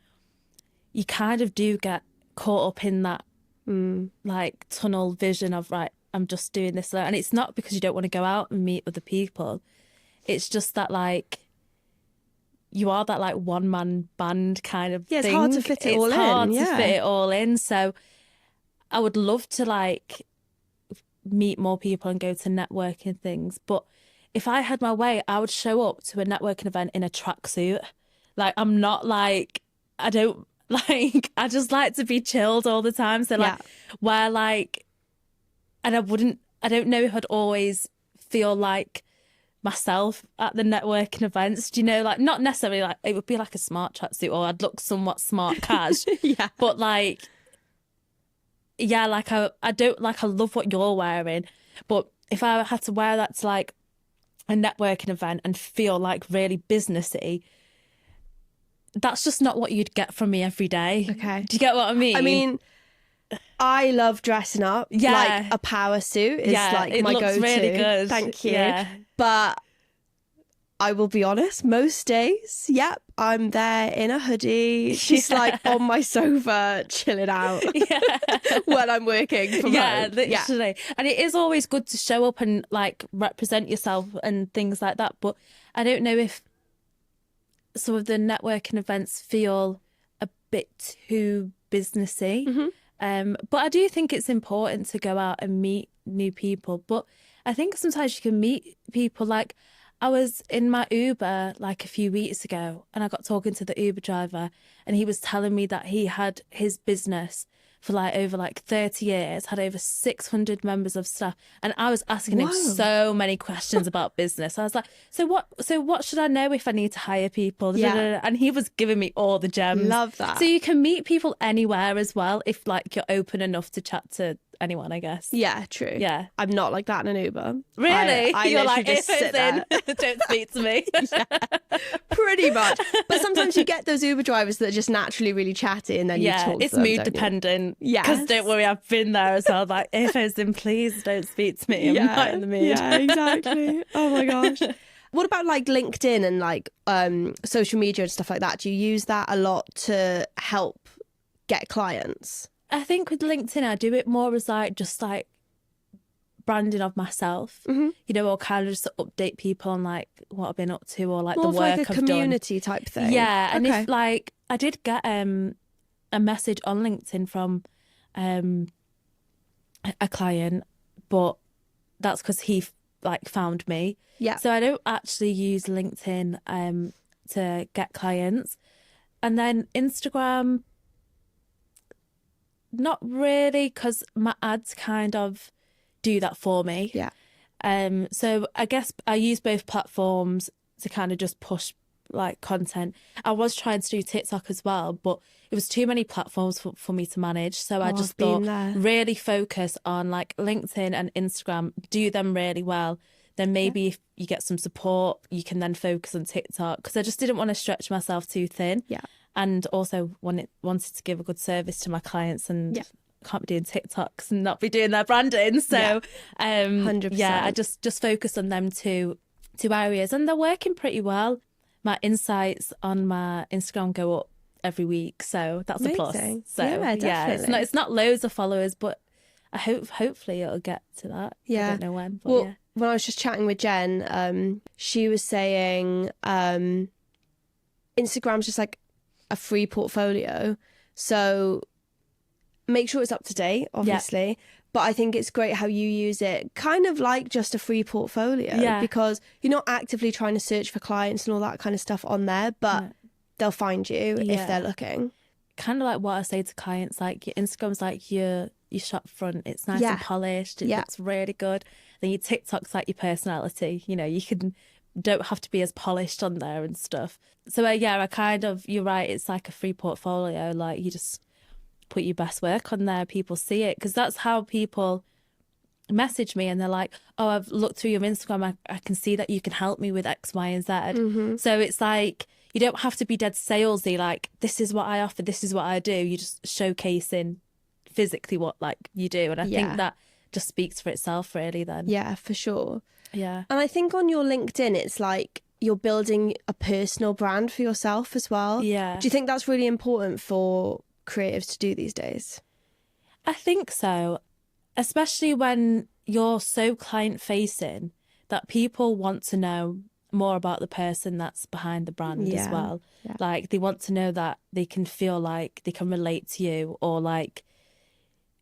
you kind of do get caught up in that like tunnel vision of, right, I'm just doing this alone. And it's not because you don't want to go out and meet other people. It's just that like you are that like one man band kind of thing. It's hard to fit it all in. It's hard to fit it all in. So I would love to like meet more people and go to networking things. But if I had my way, I would show up to a networking event in a tracksuit. Like I'm not like, I don't like, I just like to be chilled all the time. So like where like, and I don't know if I'd always feel like myself at the networking events, do you know, like not necessarily like it would be like a smart tracksuit or I'd look somewhat smart cash. But like like I don't like, I love what you're wearing, but if I had to wear that to like a networking event and feel like really businessy, that's just not what you'd get from me every day. Okay. Do you get what I mean? I mean, I love dressing up. Like a power suit is like my go-to. It looks really good. Thank you. Yeah. But I will be honest, most days, I'm there in a hoodie, just like on my sofa, chilling out when I'm working from home. Literally. And it is always good to show up and like represent yourself and things like that. But I don't know if some of the networking events feel a bit too businessy. But I do think it's important to go out and meet new people. But I think sometimes you can meet people. Like I was in my Uber like a few weeks ago and I got talking to the Uber driver and he was telling me that he had his business for like over like 30 years, had over 600 members of staff. And I was asking him so many questions about business. I was like, so what should I know if I need to hire people? And he was giving me all the gems. Love that. So you can meet people anywhere as well if like you're open enough to chat to anyone, I guess. Yeah, true. Yeah. I'm not like that in an Uber. Really? I You're like, just if sit it's there. don't speak to me. Pretty much. But sometimes you get those Uber drivers that are just naturally really chatty and then you talk to it's them, mood don't you? dependent. Yes. Because don't worry, I've been there as well. Like, if it's in, please don't speak to me. I'm not in the mood. Yeah, exactly. Oh my gosh. What about like LinkedIn and like social media and stuff like that? Do you use that a lot to help get clients? I think with LinkedIn, I do it more as like just like branding of myself, you know, or kind of just to update people on like what I've been up to or like more the work like a I've community type thing. Yeah, and if like I did get a message on LinkedIn from a client, but that's because he like found me. Yeah. So I don't actually use LinkedIn to get clients, and then Instagram. Not really, because my ads kind of do that for me. Yeah. So I guess I use both platforms to kind of just push like content. I was trying to do TikTok as well, but it was too many platforms for me to manage. So I just thought really focus on like LinkedIn and Instagram, do them really well. Then maybe if you get some support, you can then focus on TikTok, because I just didn't want to stretch myself too thin. Yeah. And also wanted to give a good service to my clients, and can't be doing TikToks and not be doing their branding. So 100%. I just focused on them two areas, and they're working pretty well. My insights on my Instagram go up every week, so that's a plus. So definitely. It's not loads of followers, but I hopefully it'll get to that. I don't know when, but when I was just chatting with Jen, she was saying Instagram's just like a free portfolio, so make sure it's up to date, obviously. But I think it's great how you use it kind of like just a free portfolio, because you're not actively trying to search for clients and all that kind of stuff on there, but they'll find you if they're looking. kind of like what I say to clients, like your Instagram's like your shop front. It's nice Yeah. and polished. It Yeah. looks really good. Then your TikTok's like your personality. You know, don't have to be as polished on there and stuff. So yeah, you're right. It's like a free portfolio. Like you just put your best work on there. People see it, because that's how people message me, and they're like, oh, I've looked through your Instagram. I can see that you can help me with X, Y, and Z. So it's like, you don't have to be dead salesy. Like, this is what I offer. This is what I do. You're just showcasing physically what like you do. And I think that just speaks for itself really then. Yeah, for sure. Yeah. And I think on your LinkedIn, it's like you're building a personal brand for yourself as well. Yeah. Do you think that's really important for creatives to do these days? I think so, especially when you're so client facing that people want to know more about the person that's behind the brand as well. Yeah. Like they want to know that they can feel like they can relate to you, or like,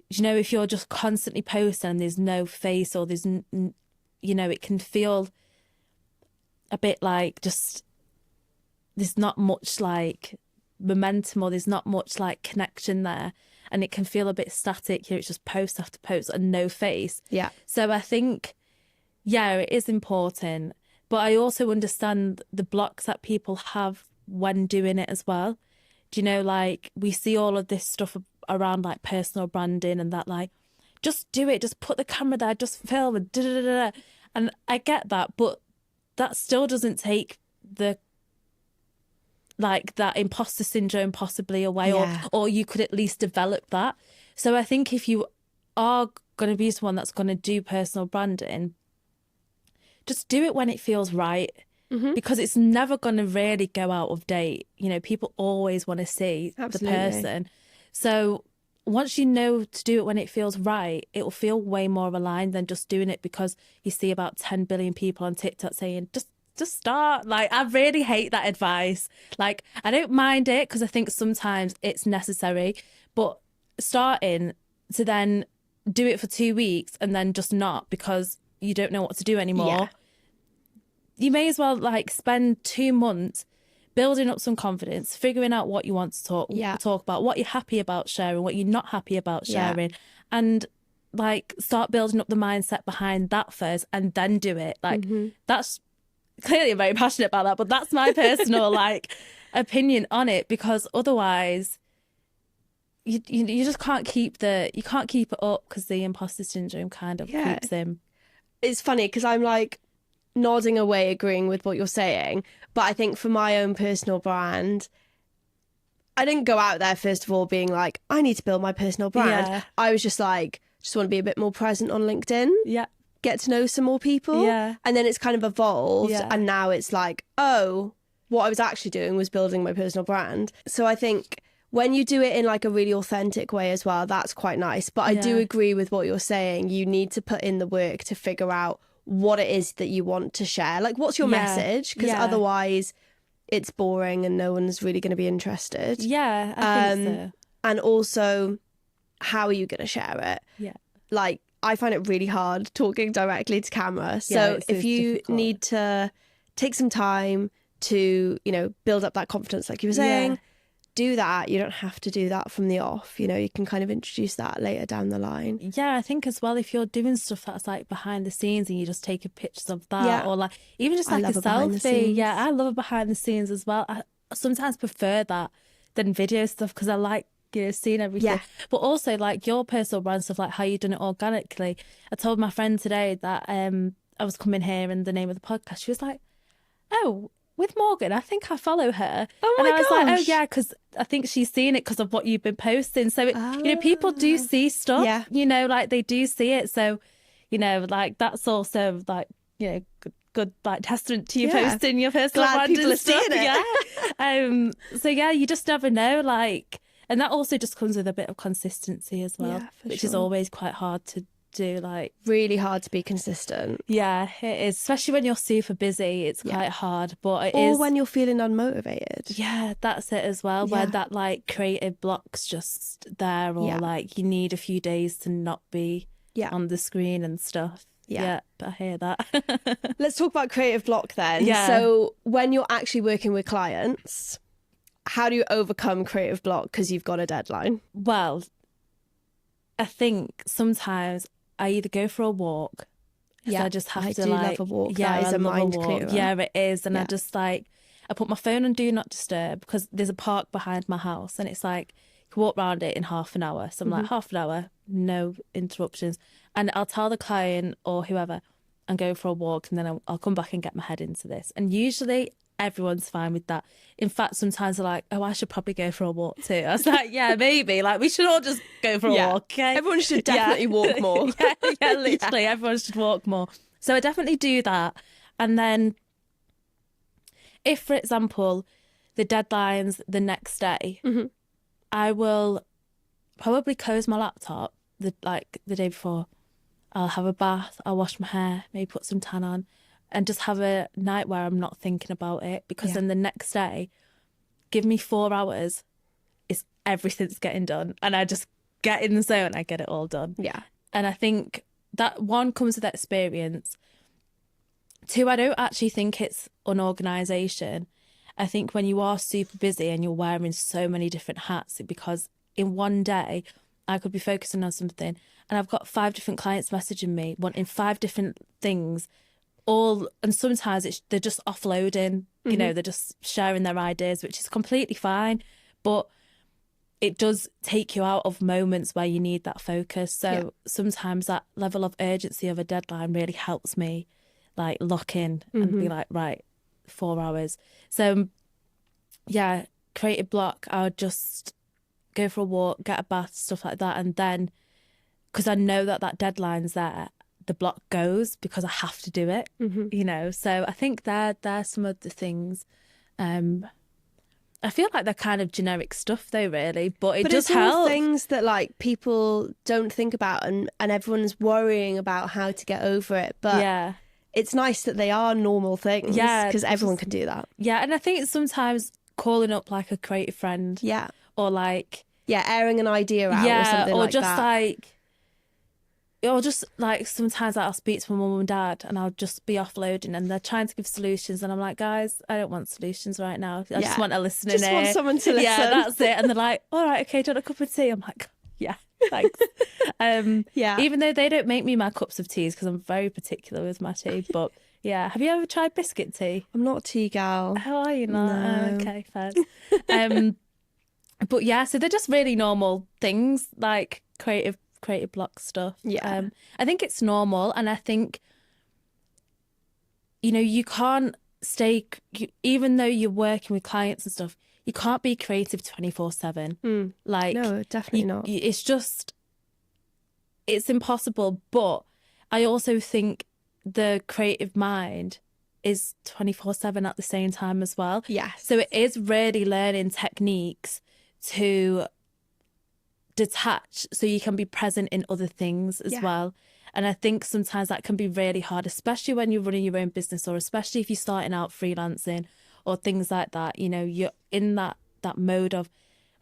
you know, if you're just constantly posting and there's no face, or there's, you know, it can feel a bit like just there's not much like momentum, or there's not much like connection there, and it can feel a bit static. You know, it's just post after post and no face. Yeah. So I think, yeah, it is important, but I also understand the blocks that people have when doing it as well. Do you know, like we see all of this stuff around like personal branding and that, like, just do it, just put the camera there, just film and da da da da. And I get that, but that still doesn't take the like that imposter syndrome possibly away, or you could at least develop that. So I think if you are going to be someone that's going to do personal branding, just do it when it feels right, because it's never going to really go out of date. You know, people always want to see the person. So once you know to do it when it feels right, it will feel way more aligned than just doing it because you see about 10 billion people on TikTok saying, just start. Like, I really hate that advice. Like, I don't mind it because I think sometimes it's necessary, but starting to then do it for 2 weeks and then just not because you don't know what to do anymore. You may as well like spend 2 months building up some confidence, figuring out what you want to talk about, what you're happy about sharing, what you're not happy about sharing, and like start building up the mindset behind that first and then do it. Like that's clearly I'm very passionate about that, but that's my personal like opinion on it, because otherwise you just can't keep it up because the imposter syndrome kind of creeps in. It's funny because I'm like nodding away, agreeing with what you're saying, but I think for my own personal brand, I didn't go out there first of all being like, I need to build my personal brand. I was just like, just want to be a bit more present on LinkedIn, get to know some more people, and then it's kind of evolved, and now it's like, oh, what I was actually doing was building my personal brand. So I think when you do it in like a really authentic way as well, that's quite nice. But I do agree with what you're saying. You need to put in the work to figure out what it is that you want to share. Like, what's your message? Because otherwise it's boring and no one's really going to be interested. Yeah, I think so. And also, how are you going to share it? Yeah. Like, I find it really hard talking directly to camera. So if you need to take some time to, you know, build up that confidence, like you were saying, do that. You don't have to do that from the off. You know, you can kind of introduce that later down the line. Yeah, I think as well, if you're doing stuff that's like behind the scenes and you just taking pictures of that, or like even just like a selfie. Yeah, I love a behind the scenes as well. I sometimes prefer that than video stuff because I like, you know, seeing everything. But also like your personal brand stuff, like how you done it organically. I told my friend today that I was coming here and the name of the podcast. She was like, oh, with Morgan, I think I follow her. Oh my gosh. And I was like, oh yeah, because I think she's seen it because of what you've been posting. So, you know, people do see stuff, you know, like they do see it. So, you know, like that's also like, you know, good like testament to you posting your personal brand people and are stuff. Seeing it. So yeah, you just never know. Like, and that also just comes with a bit of consistency as well, which is always quite hard to do. Like, really hard to be consistent. Yeah, it is, especially when you're super busy. It's quite hard, but it or is when you're feeling unmotivated. Yeah, that's it as well, where that like creative block's just there, or like you need a few days to not be on the screen and stuff. I hear that. Let's talk about creative block then. So when you're actually working with clients, how do you overcome creative block because you've got a deadline? Well, I think sometimes I either go for a walk. Yeah, I just have I to do like, love a walk. yeah, That is I a love mind a walk. clearer. Yeah, it is. And Yeah. I just like, I put my phone on Do Not Disturb because there's a park behind my house and it's like, you can walk around it in half an hour. So I'm like, half an hour, no interruptions. And I'll tell the client or whoever, I'm going for a walk and then I'll come back and get my head into this. And usually everyone's fine with that. In fact, sometimes they're like, oh, I should probably go for a walk too. I was like, yeah, maybe. Like, we should all just go for a walk, okay? Everyone should definitely walk more. yeah, literally, everyone should walk more. So I definitely do that. And then if, for example, the deadline's the next day, I will probably close my laptop the day before. I'll have a bath, I'll wash my hair, maybe put some tan on, and just have a night where I'm not thinking about it, because then the next day, give me 4 hours, everything's getting done, and I just get in the zone, I get it all done. Yeah. And I think that, one, comes with experience. 2, I don't actually think it's unorganisation. I think when you are super busy and you're wearing so many different hats, because in one day I could be focusing on something and I've got 5 different clients messaging me wanting 5 different things, all, and sometimes they're just offloading, you know, they're just sharing their ideas, which is completely fine, but it does take you out of moments where you need that focus. So sometimes that level of urgency of a deadline really helps me like lock in and be like, right, 4 hours. So yeah, creative block, I would just go for a walk, get a bath, stuff like that. And then, because I know that deadline's there, the block goes because I have to do it, you know. So I think there's some of the things. I feel like they're kind of generic stuff though, really, but it does help. All things that like people don't think about, and everyone's worrying about how to get over it. But yeah, it's nice that they are normal things, because everyone can do that. Yeah, and I think sometimes calling up like a creative friend, or like airing an idea out, or something or like just that. Or just like sometimes I'll speak to my mum and dad and I'll just be offloading and they're trying to give solutions and I'm like, guys, I don't want solutions right now. I just want a listening Just ear. want someone to listen. Yeah, that's it. And they're like, all right, okay, do you want a cup of tea? I'm like, yeah, thanks. Even though they don't make me my cups of teas because I'm very particular with my tea. But yeah, have you ever tried biscuit tea? I'm not a tea gal. How are you not? No. Oh, okay, fair. But yeah, so they're just really normal things, like creative block stuff. I think it's normal, and I think, you know, you can't even though you're working with clients and stuff, you can't be creative 24/7. Like, no, definitely not. It's impossible. But I also think the creative mind is 24/7 at the same time as well. Yes. So it is really learning techniques to detach so you can be present in other things as well. And I think sometimes that can be really hard, especially when you're running your own business, or especially if you're starting out freelancing or things like that. You know, you're in that mode of,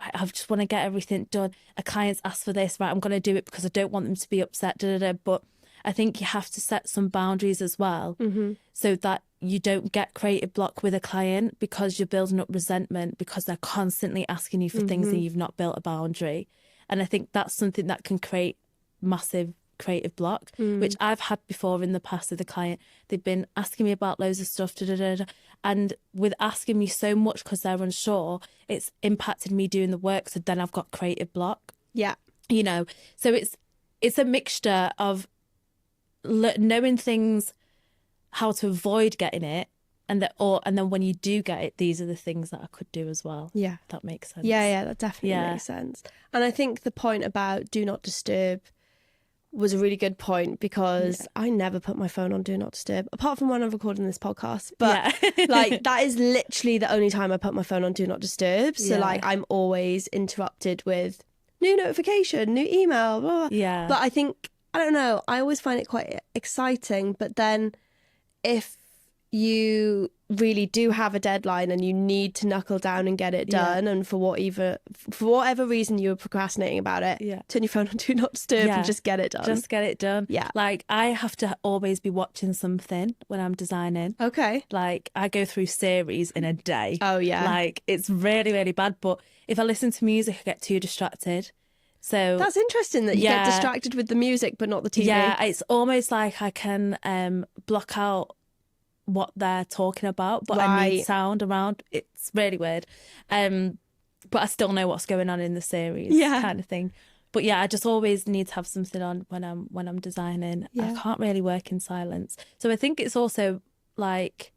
I just want to get everything done. A client's asked for this, right, I'm going to do it because I don't want them to be upset, But I think you have to set some boundaries as well, so that you don't get creative block with a client because you're building up resentment because they're constantly asking you for things and you've not built a boundary. And I think that's something that can create massive creative block, which I've had before in the past with a client. They've been asking me about loads of stuff, and with asking me so much because they're unsure, it's impacted me doing the work. So then I've got creative block. Yeah. You know, so it's a mixture of knowing things, how to avoid getting it, and then when you do get it, these are the things that I could do as well. Yeah. If that makes sense. Yeah, that definitely makes sense. And I think the point about do not disturb was a really good point, because I never put my phone on do not disturb, apart from when I'm recording this podcast. But like, that is literally the only time I put my phone on do not disturb. So like, I'm always interrupted with new notification, new email, blah, blah. Yeah. But I think, I don't know, I always find it quite exciting. But then if you really do have a deadline and you need to knuckle down and get it done, and for whatever reason you were procrastinating about it, turn your phone on do not disturb and just get it done. Just get it done. Yeah. Like, I have to always be watching something when I'm designing. Okay. Like, I go through series in a day. Oh, yeah. Like, it's really, really bad. But if I listen to music, I get too distracted. So that's interesting that you get distracted with the music but not the TV. Yeah, it's almost like I can block out what they're talking about, but I need sound around. It's really weird. But I still know what's going on in the series, kind of thing. But yeah, I just always need to have something on when I'm designing. I can't really work in silence. So I think it's also like,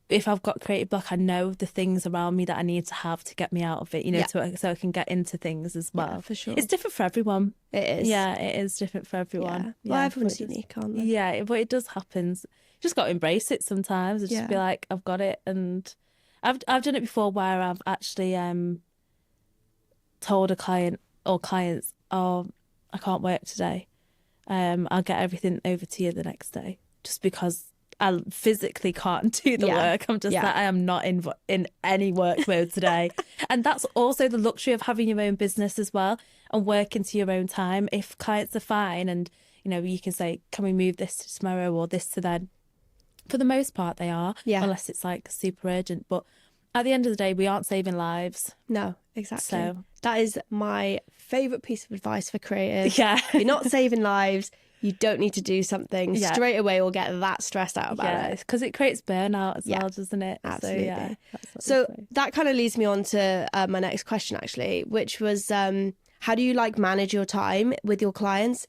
if I've got creative block, I know the things around me that I need to have to get me out of it, you know, so I can get into things as well. Yeah, for sure. It's different for everyone. It is. Yeah, it is different for everyone. Yeah. Well, everyone's unique, aren't they? Yeah, but it does happen. Just got to embrace it sometimes. And just be like, I've got it. And I've done it before where I've actually told a client or clients, oh, I can't work today. I'll get everything over to you the next day, just because I physically can't do the work. I'm just like, I am not in any work mode today. And that's also the luxury of having your own business as well and working to your own time. If clients are fine and, you know, you can say, can we move this to tomorrow or this to then? For the most part, they are, unless it's like super urgent. But at the end of the day, we aren't saving lives. No, exactly. So that is my favourite piece of advice for creatives. Yeah. You're not saving lives. You don't need to do something straight away or get that stressed out about it. Because it creates burnout as well, doesn't it? Absolutely. So that kind of leads me on to my next question, actually, which was how do you like manage your time with your clients?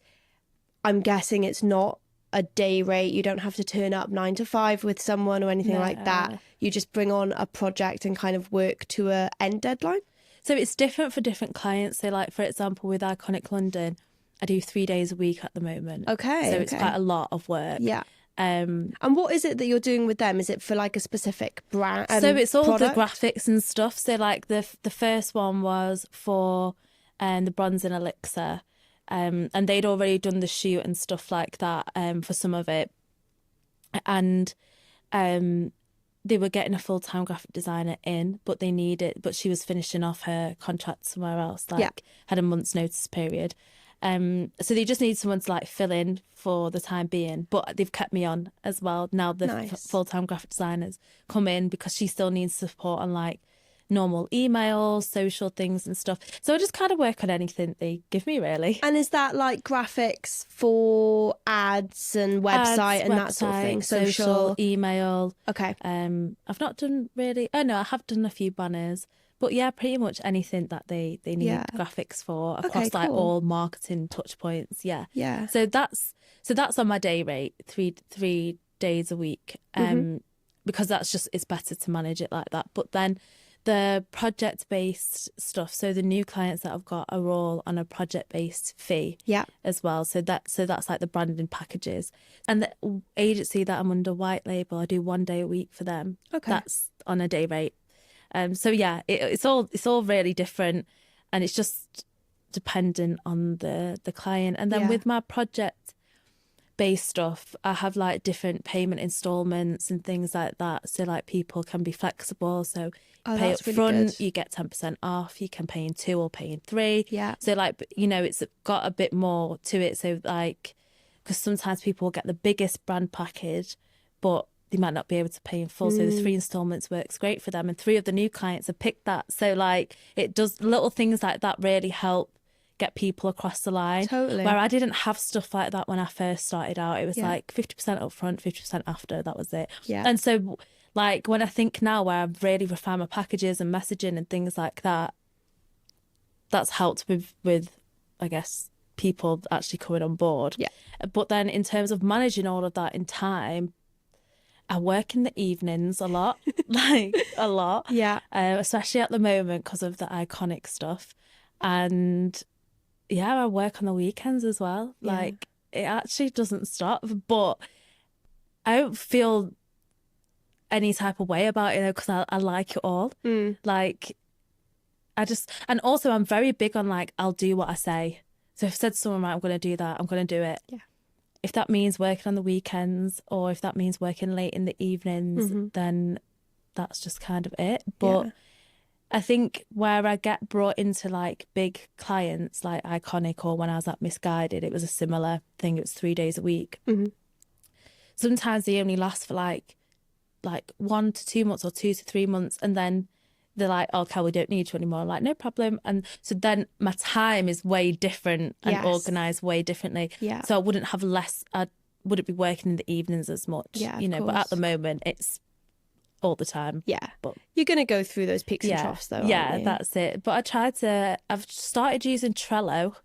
I'm guessing it's not a day rate. You don't have to turn up 9 to 5 with someone or anything like that. You just bring on a project and kind of work to a end deadline. So it's different for different clients. So like, for example, with Iconic London, I do 3 days a week at the moment. Okay. So it's quite a lot of work. Yeah. And what is it that you're doing with them? Is it for like a specific brand? So it's all product? the graphics and stuff. So like the first one was for the Bronze and Elixir. And they'd already done the shoot and stuff like that for some of it. And they were getting a full-time graphic designer in, but she was finishing off her contract somewhere else, had a month's notice period. So they just need someone to like fill in for the time being, but they've kept me on as well. Now the full-time graphic designers come in because she still needs support on like normal emails, social things and stuff. So I just kind of work on anything they give me, really. And is that like graphics for ads and website and that sort of thing? Social, email. Okay. I've not done really. Oh no, I have done a few banners. But yeah, pretty much anything that they need graphics for across like all marketing touch points. Yeah. Yeah. So that's on my day rate, three days a week. Because it's better to manage it like that. But then the project-based stuff, so the new clients that I've got are all on a project-based fee as well. So that's like the branding packages. And the agency that I'm under, White Label, I do 1 day a week for them. Okay. That's on a day rate. So yeah, it's all really different, and it's just dependent on the client. And then with my project-based stuff, I have like different payment installments and things like that. So like people can be flexible. So pay up front, really, you get 10% off. You can pay in 2 or pay in 3. Yeah. So like, you know, it's got a bit more to it. So like, because sometimes people get the biggest brand package, but they might not be able to pay in full. So the 3 installments works great for them. And 3 of the new clients have picked that. So like, it does little things like that really help get people across the line. Totally. Where I didn't have stuff like that when I first started out. It was like 50% up front, 50% after. That was it. Yeah. And so like when I think now where I've really refined my packages and messaging and things like that, that's helped with I guess, people actually coming on board. Yeah. But then in terms of managing all of that in time, I work in the evenings a lot, like a lot. Yeah. Especially at the moment because of the Iconic stuff. And yeah, I work on the weekends as well. Yeah. Like it actually doesn't stop, but I don't feel any type of way about it because I like it all. Like and also I'm very big on like, I'll do what I say. So if I said to someone, right, I'm going to do that, I'm going to do it. Yeah. if that means working on the weekends or if that means working late in the evenings, then that's just kind of it. But I think where I get brought into like big clients like Iconic, or when I was at Misguided, it was a similar thing. It was 3 days a week. Sometimes they only last for like 1 to 2 months or 2 to 3 months, and then they're like, okay, we don't need you anymore. I'm like, no problem. And so then my time is way different and organised way differently. So I wouldn't have I wouldn't be working in the evenings as much, you know, but at the moment it's all the time. But you're going to go through those peaks and troughs though, aren't you? That's it. But I've started using Trello.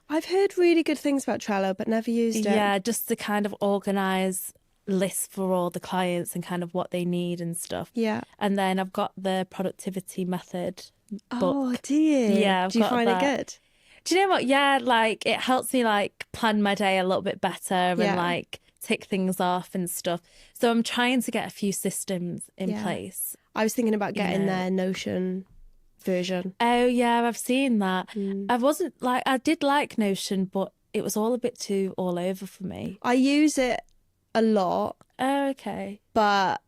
I've heard really good things about Trello, but never used it. Yeah, just to kind of organise lists for all the clients and kind of what they need and stuff. And then I've got the productivity method book. Oh, do you? Yeah, do you find it good? Do you know what? Yeah, like it helps me like plan my day a little bit better and like tick things off and stuff. So I'm trying to get a few systems in place. I was thinking about getting their Notion version. Oh yeah, I've seen that. I did like Notion, but it was all a bit too all over for me. I use it a lot. Oh, okay. But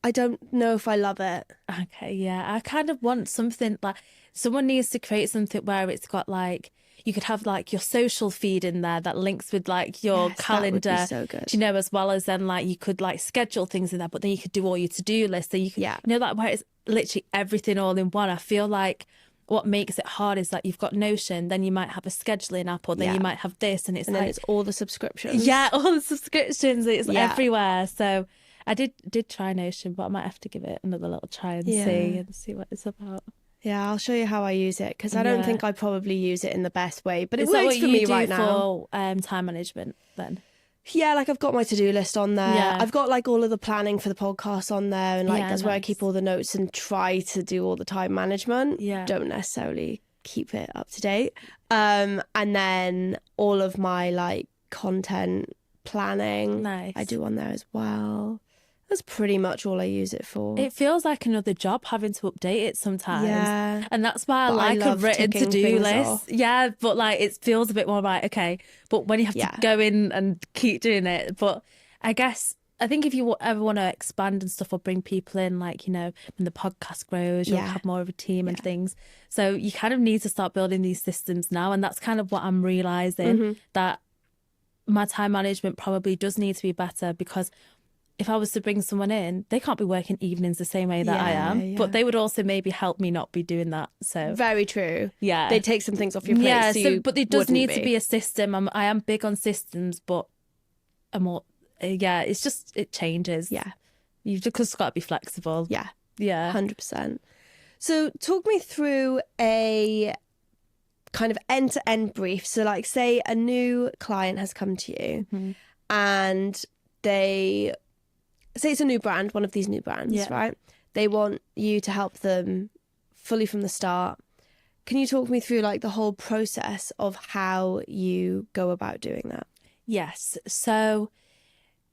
I don't know if I love it. Okay, yeah. I kind of want something like someone needs to create something where it's got like you could have like your social feed in there that links with like your calendar. That would be so good. You know, as well as then like you could like schedule things in there, but then you could do all your to-do lists. So you could, you know, like where it's literally everything all in one. I feel like what makes it hard is that you've got Notion, then you might have a scheduling app, or then you might have this, and then it's all the subscriptions. Yeah, all the subscriptions. It's everywhere. So I did try Notion, but I might have to give it another little try and see what it's about. Yeah, I'll show you how I use it, because I don't think I probably use it in the best way, but it Is that works what for you me do right now. For time management then? Yeah, like I've got my to-do list on there. I've got like all of the planning for the podcast on there, and like that's where I keep all the notes and try to do all the time management. Don't necessarily keep it up to date. And then all of my like content planning I do on there as well. That's pretty much all I use it for. It feels like another job having to update it sometimes. Yeah. And that's why I like a written to-do list. Yeah, but like it feels a bit more right, okay. But when you have to go in and keep doing it. But I think if you ever want to expand and stuff or bring people in, like, you know, when the podcast grows, you'll have more of a team and things. So you kind of need to start building these systems now. And that's kind of what I'm realising, that my time management probably does need to be better, because if I was to bring someone in, they can't be working evenings the same way that I am, but they would also maybe help me not be doing that. So very true. Yeah, they take some things off your plate. Yeah, but there does need to be a system. I am big on systems, but I'm more. It's just it changes. Yeah, you've just got to be flexible. Yeah, 100%. So talk me through a kind of end-to-end brief. So like, say a new client has come to you, and they say it's a new brand, one of these new brands, right? They want you to help them fully from the start. Can you talk me through like the whole process of how you go about doing that? Yes. So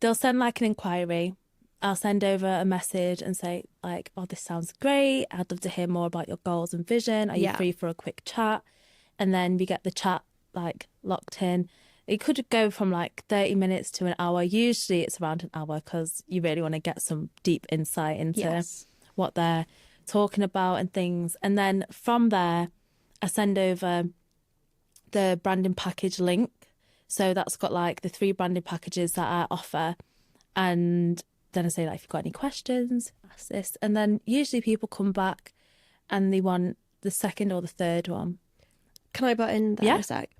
they'll send like an inquiry. I'll send over a message and say like, oh, this sounds great. I'd love to hear more about your goals and vision. Are you free for a quick chat? And then we get the chat like locked in. It could go from like 30 minutes to an hour. Usually it's around an hour, because you really want to get some deep insight into what they're talking about and things. And then from there, I send over the branding package link. So that's got like the 3 branding packages that I offer. And then I say, like, if you've got any questions, ask this. And then usually people come back and they want the second or the third one. Can I butt in there a sec?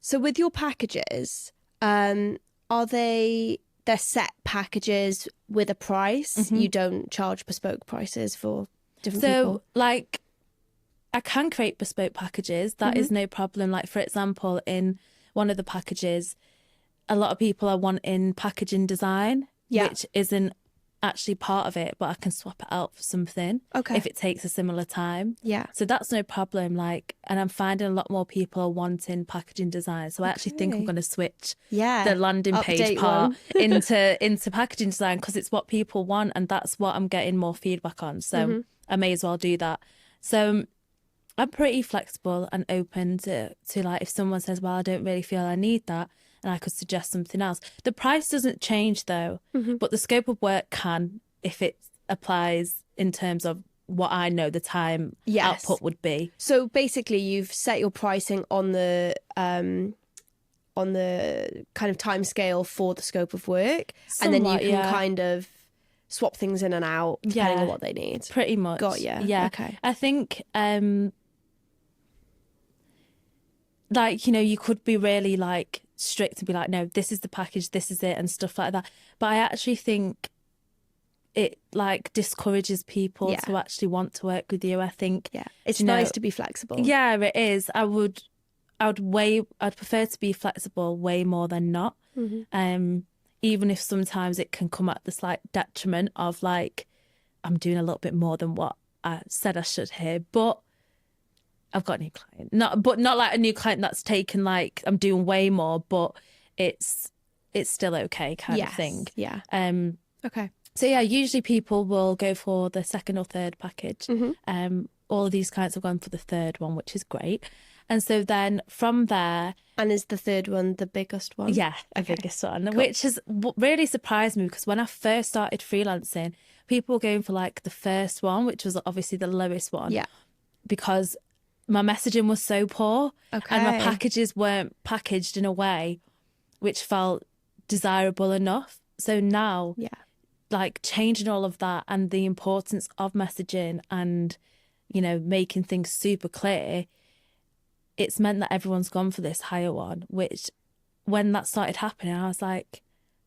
So with your packages, are they're set packages with a price? You don't charge bespoke prices for different people? So, like, I can create bespoke packages. That is no problem. Like, for example, in one of the packages, a lot of people are wanting packaging design, which isn't actually part of it, but I can swap it out for something if it takes a similar time. So that's no problem. Like, and I'm finding a lot more people are wanting packaging design. So I actually think I'm going to switch the landing page part into packaging design, because it's what people want and that's what I'm getting more feedback on. So I may as well do that. So I'm pretty flexible and open to like if someone says, well, I don't really feel I need that, and I could suggest something else. The price doesn't change though, but the scope of work can, if it applies in terms of what I know the time output would be. So basically you've set your pricing on the kind of time scale for the scope of work. Somewhat, and then you can kind of swap things in and out depending on what they need. Pretty much. Got you. Yeah. Okay. I think like, you know, you could be really like strict and be like, no, this is the package, this is it, and stuff like that. But I actually think it like discourages people to actually want to work with you. I think it's nice to be flexible. Yeah, it is. I'd prefer to be flexible way more than not. Even if sometimes it can come at the slight detriment of like I'm doing a little bit more than what I said I should here, but I've got a new client. Not like a new client that's taken like I'm doing way more, but it's still okay kind of thing. Yeah. Okay. So yeah, usually people will go for the second or third package. All of these clients have gone for the third one, which is great. And so then from there... And is the third one the biggest one? Yeah, the biggest one, cool. Which has really surprised me because when I first started freelancing, people were going for like the first one, which was obviously the lowest one. Yeah. Because my messaging was so poor and my packages weren't packaged in a way which felt desirable enough. So now, like changing all of that and the importance of messaging and, you know, making things super clear, it's meant that everyone's gone for this higher one, which when that started happening, I was like,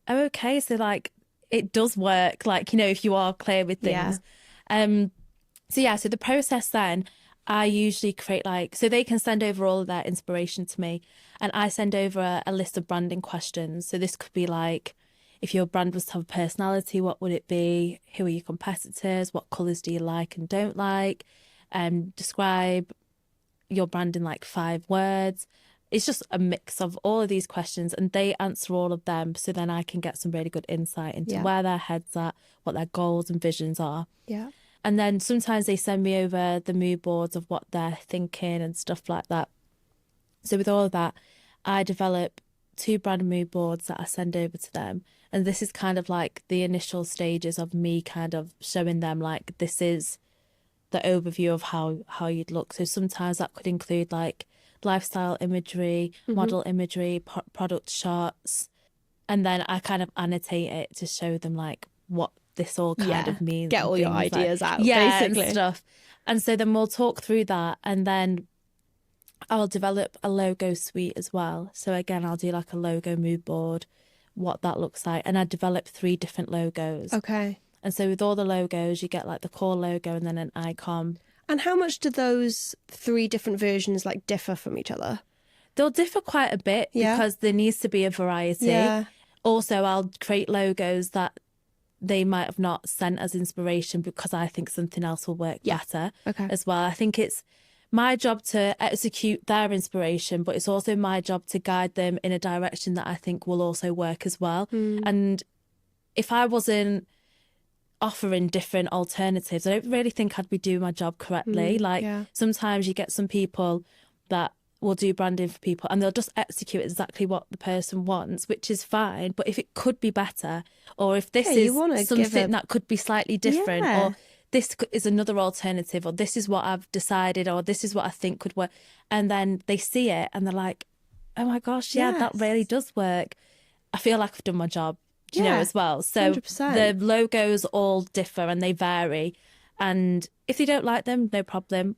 oh, okay. So like it does work, like, you know, if you are clear with things. So the process then, I usually create like, so they can send over all of their inspiration to me and I send over a list of branding questions. So this could be like, if your brand was to have a personality, what would it be? Who are your competitors? What colours do you like and don't like? Describe your brand in like 5 words. It's just a mix of all of these questions and they answer all of them. So then I can get some really good insight into where their head's at, what their goals and visions are. Yeah. And then sometimes they send me over the mood boards of what they're thinking and stuff like that. So with all of that, I develop 2 brand mood boards that I send over to them. And this is kind of like the initial stages of me kind of showing them like this is the overview of how you'd look. So sometimes that could include like lifestyle imagery, model imagery, product shots. And then I kind of annotate it to show them like what this all kind of means. Get all your ideas out, basically. And stuff. And so then we'll talk through that and then I'll develop a logo suite as well. So again, I'll do like a logo mood board, what that looks like. And I develop 3 different logos. Okay. And so with all the logos, you get like the core logo and then an icon. And how much do those 3 different versions like differ from each other? They'll differ quite a bit because there needs to be a variety. Yeah. Also, I'll create logos that they might have not sent as inspiration because I think something else will work better as well. I think it's my job to execute their inspiration, but it's also my job to guide them in a direction that I think will also work as well. And if I wasn't offering different alternatives, I don't really think I'd be doing my job correctly. Sometimes you get some people that will do branding for people and they'll just execute exactly what the person wants, which is fine. But if it could be better, or if this is something that could be slightly different, or this is another alternative, or this is what I've decided, or this is what I think could work. And then they see it and they're like, oh my gosh, that really does work. I feel like I've done my job. Do you know, as well? So 100%. The logos all differ and they vary. And if they don't like them, no problem.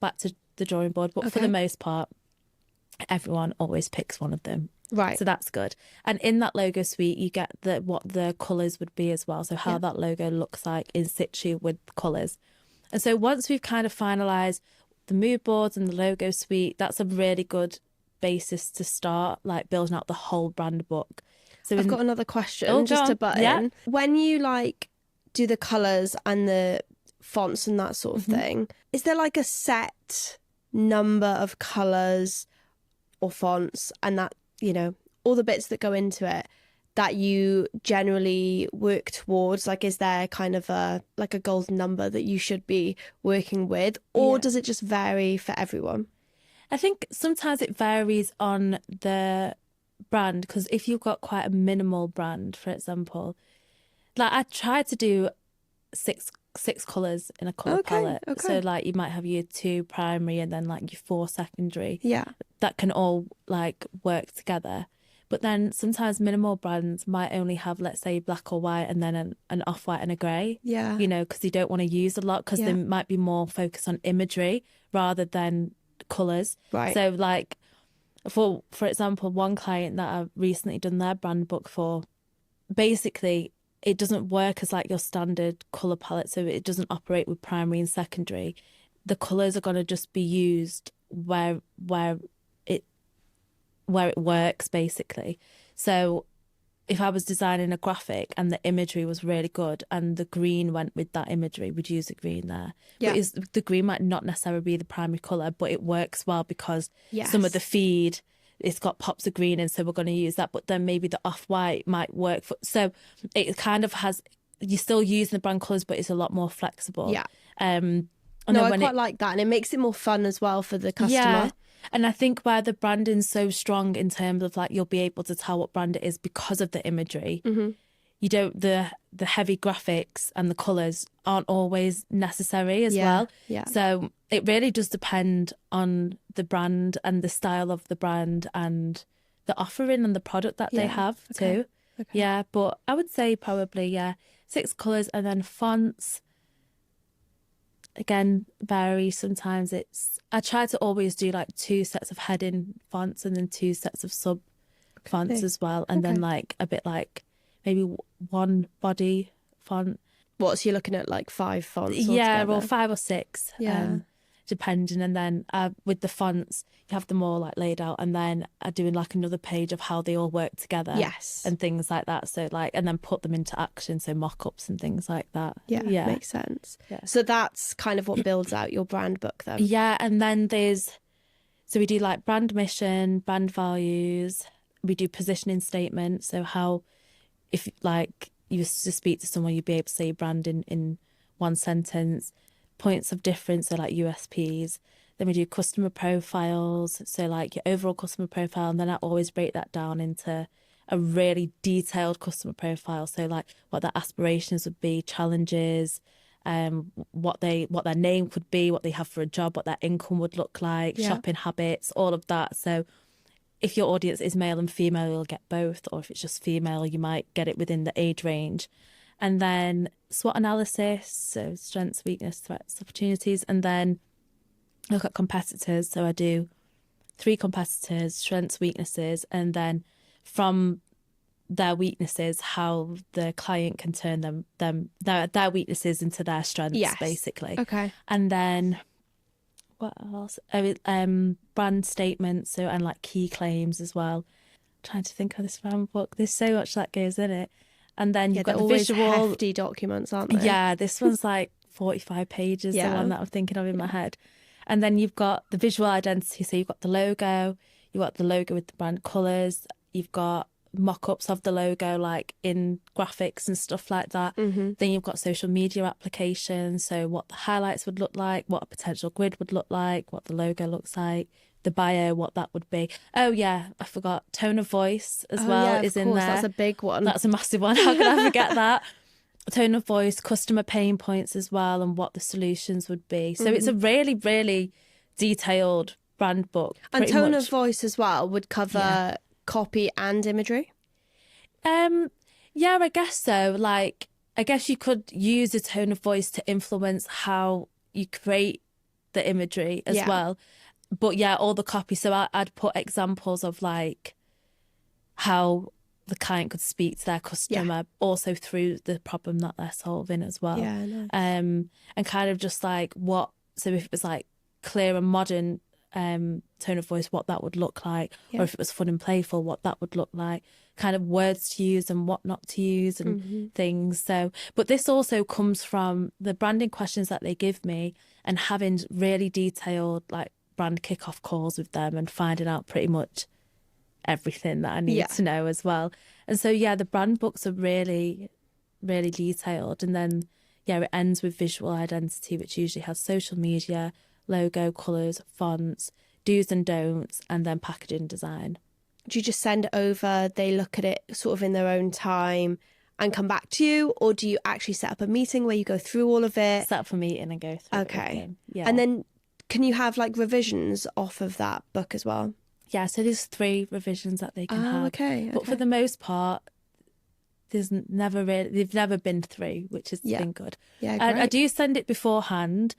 Back to the drawing board. But for the most part, everyone always picks one of them. Right. So that's good. And in that logo suite, you get what the colours would be as well. So how that logo looks like in situ with colours. And so once we've kind of finalised the mood boards and the logo suite, that's a really good basis to start like building out the whole brand book. So I've got another question just to butt in. When you like do the colours and the fonts and that sort of thing, is there like a set number of colours or fonts and that, you know, all the bits that go into it that you generally work towards? Like, is there kind of a golden number that you should be working with, or does it just vary for everyone? I think sometimes it varies on the brand, because if you've got quite a minimal brand, for example, like I try to do six colours in a colour palette. So like you might have your 2 primary and then like your 4 secondary. Yeah. That can all like work together. But then sometimes minimal brands might only have, let's say, black or white and then an off-white and a grey. Yeah. You know, because you don't want to use a lot, because they might be more focused on imagery rather than colours. Right. So like for example, one client that I've recently done their brand book for, basically it doesn't work as like your standard colour palette, so it doesn't operate with primary and secondary. The colours are going to just be used where it works, basically. So if I was designing a graphic and the imagery was really good and the green went with that imagery, we'd use the green there. Yeah. But the green might not necessarily be the primary colour, but it works well because some of the feed, it's got pops of green, and so we're going to use that. But then maybe the off-white might work for, so it kind of has, you're still using the brand colours, but it's a lot more flexible. Yeah. And no, I quite like that, and it makes it more fun as well for the customer. Yeah. And I think where the branding's so strong in terms of like you'll be able to tell what brand it is because of the imagery. Mm-hmm. You don't, the heavy graphics and the colours aren't always necessary as well. Yeah. So it really does depend on the brand and the style of the brand and the offering and the product that they have too. Okay. Yeah, but I would say probably 6 colours, and then fonts. Again, vary. Sometimes I try to always do like 2 sets of heading fonts and then 2 sets of sub fonts as well, and then like a bit like maybe 1 body font. What, so you're looking at like 5 fonts? Yeah, altogether? or 5 or 6. Depending. And then with the fonts, you have them all like laid out, and then doing like another page of how they all work together. Yes. And things like that. So like, and then put them into action, so mock-ups and things like that. Yeah. Makes sense. Yeah. So that's kind of what builds out your brand book then. Yeah, and then so we do like brand mission, brand values, we do positioning statements. So how, if like you was to speak to someone, you'd be able to say your brand in 1 sentence. Points of difference, so like USPs. Then we do customer profiles, so like your overall customer profile, and then I always break that down into a really detailed customer profile, so like what their aspirations would be, challenges, what their name could be, what they have for a job, what their income would look like, shopping habits, all of that. So if your audience is male and female, you'll get both, or if it's just female, you might get it within the age range. And then SWOT analysis, so strengths, weakness, threats, opportunities, and then look at competitors. So I do 3 competitors, strengths, weaknesses, and then from their weaknesses, how the client can turn their weaknesses into their strengths, basically. Okay. And then what else? Brand statements, so, and like key claims as well. I'm trying to think of this brand book. There's so much that goes in it. And then you've got the visual, hefty documents, aren't they? Yeah, this one's like 45 pages, the one that I'm thinking of in my head. And then you've got the visual identity. So you've got the logo, with the brand colours, you've got mock-ups of the logo like in graphics and stuff like that. Mm-hmm. Then you've got social media applications, so what the highlights would look like, what a potential grid would look like, what the logo looks like, the bio, what that would be. Oh yeah, I forgot tone of voice as well is in there. That's a big one. That's a massive one. How could I forget that? Tone of voice, customer pain points as well, and what the solutions would be. So it's a really, really detailed brand book. And tone of voice as well would cover copy and imagery? Yeah, I guess so. Like, I guess you could use a tone of voice to influence how you create the imagery as well. But yeah, all the copy. So I'd put examples of like how the client could speak to their customer also through the problem that they're solving as well. Yeah, nice. And kind of just like so if it was like clear and modern tone of voice, what that would look like, or if it was fun and playful, what that would look like, kind of words to use and what not to use and things. So, but this also comes from the branding questions that they give me and having really detailed like brand kickoff calls with them and finding out pretty much everything that I need to know as well. And so, yeah, the brand books are really, really detailed. And then, yeah, it ends with visual identity, which usually has social media, logo, colours, fonts, do's and don'ts, and then packaging design. Do you just send it over, they look at it sort of in their own time and come back to you? Or do you actually set up a meeting where you go through all of it? Set up a meeting and go through everything. Yeah. And then can you have like revisions off of that book as well? Yeah, so there's 3 revisions that they can have. Okay. But for the most part, they've never been 3, which has been good. Yeah, and great. I do send it beforehand.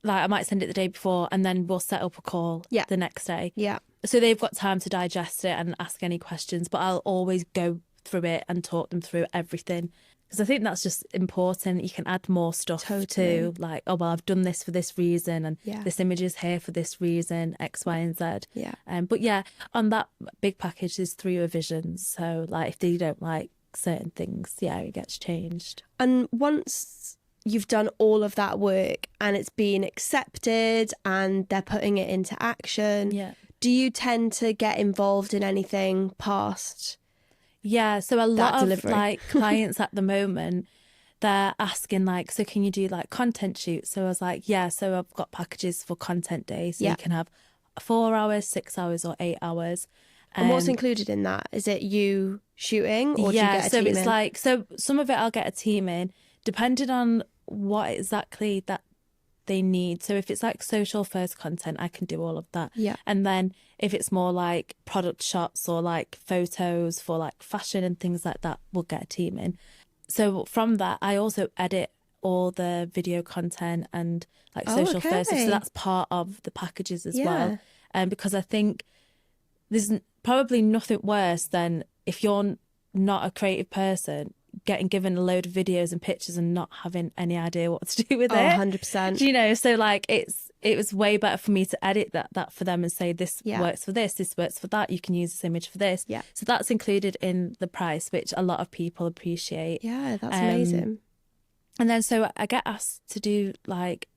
Like I might send it the day before and then we'll set up a call the next day. Yeah. So they've got time to digest it and ask any questions, but I'll always go through it and talk them through everything. Because I think that's just important. You can add more stuff to, like, oh, well, I've done this for this reason and this image is here for this reason, X, Y, and Z. Yeah. But yeah, on that big package, there's 3 revisions. So, like, if they don't like certain things, it gets changed. And once you've done all of that work and it's been accepted and they're putting it into action, do you tend to get involved in anything past? Yeah, so a lot delivery. of like clients at the moment, they're asking like, so can you do like content shoots? So I was like, yeah, so I've got packages for content days. So you can have 4 hours, 6 hours or 8 hours. And what's included in that? Is it you shooting or do you get a team in? So it's like, so some of it I'll get a team in, depending on what exactly that they need. So if it's like social first content, I can do all of that. Yeah. And then if it's more like product shots or like photos for like fashion and things like that, we'll get a team in. So from that, I also edit all the video content and like social first. So that's part of the packages as well. And because I think there's probably nothing worse than if you're not a creative person, getting given a load of videos and pictures and not having any idea what to do with it. 100%. You know, so like it was way better for me to edit that for them and say this works for this works for that, you can use this image for this. Yeah. So that's included in the price, which a lot of people appreciate. Yeah, that's amazing. And then so I get asked to do like,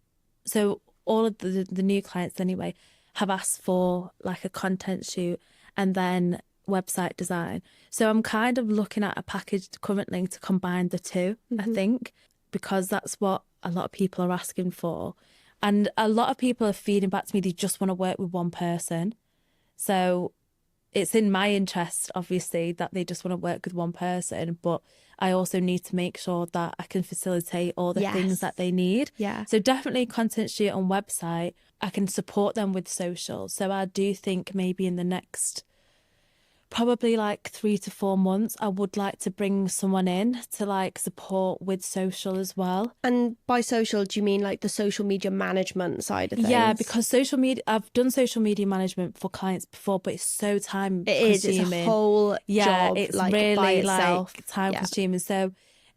so all of the new clients anyway have asked for like a content shoot and then website design. So I'm kind of looking at a package currently to combine the 2, I think, because that's what a lot of people are asking for. And a lot of people are feeding back to me, they just want to work with one person. So it's in my interest, obviously, that they just want to work with one person, but I also need to make sure that I can facilitate all the things that they need. Yeah. So definitely content shoot on website. I can support them with social. So I do think maybe in the next probably like 3 to 4 months, I would like to bring someone in to like support with social as well. And by social, do you mean like the social media management side of things? Yeah, because social media, I've done social media management for clients before, but it's so time consuming. It's a whole job, it's like, really by itself. like time consuming. So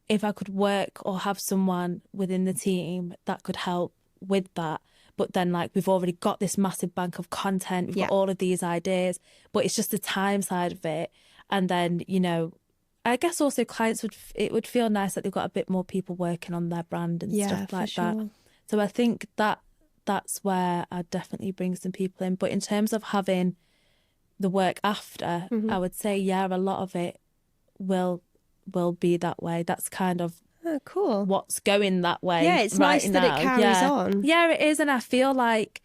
if I could work or have someone within the team that could help with that. But then, like, we've already got this massive bank of content. We've got all of these ideas, but it's just the time side of it. And then, you know, I guess also clients it would feel nice that they've got a bit more people working on their brand and stuff like that. So I think that's where I'd definitely bring some people in. But in terms of having the work after, I would say, a lot of it will be that way. That's kind of cool. What's going that way. Yeah, it's nice that it carries on. Yeah, it is. And I feel like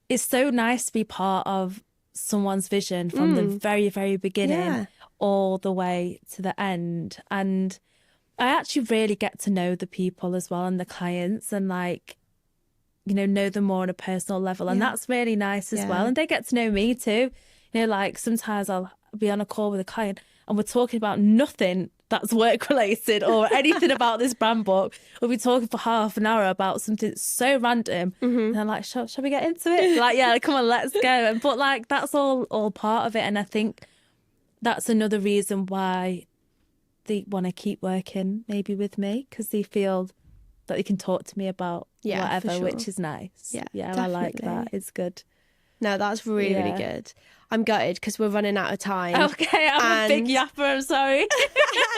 it's so nice to be part of someone's vision from the very, very beginning all the way to the end. And I actually really get to know the people as well and the clients and like, you know them more on a personal level. And that's really nice as well. And they get to know me too. You know, like sometimes I'll be on a call with a client and we're talking about nothing that's work related or anything about this brand book. We'll be talking for half an hour about something so random. And I'm like, shall we get into it? Like, yeah, come on, let's go. But like, that's all part of it. And I think that's another reason why they want to keep working maybe with me, because they feel that they can talk to me about whatever, which is nice. Yeah, definitely. I like that. It's good. No, that's really, really good. I'm gutted because we're running out of time. Okay, I'm a big yapper, I'm sorry.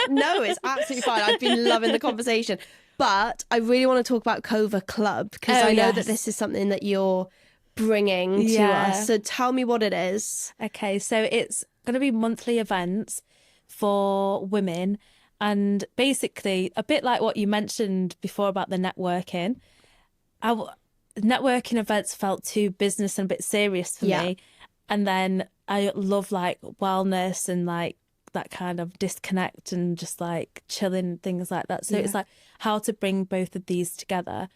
No, it's absolutely fine. I've been loving the conversation. But I really want to talk about Cova Club because I know that this is something that you're bringing to us. So tell me what it is. Okay, so it's going to be monthly events for women. And basically, a bit like what you mentioned before about the networking, networking events felt too business and a bit serious for me. And then I love like wellness and like that kind of disconnect and just like chilling, things like that. So it's like how to bring both of these together.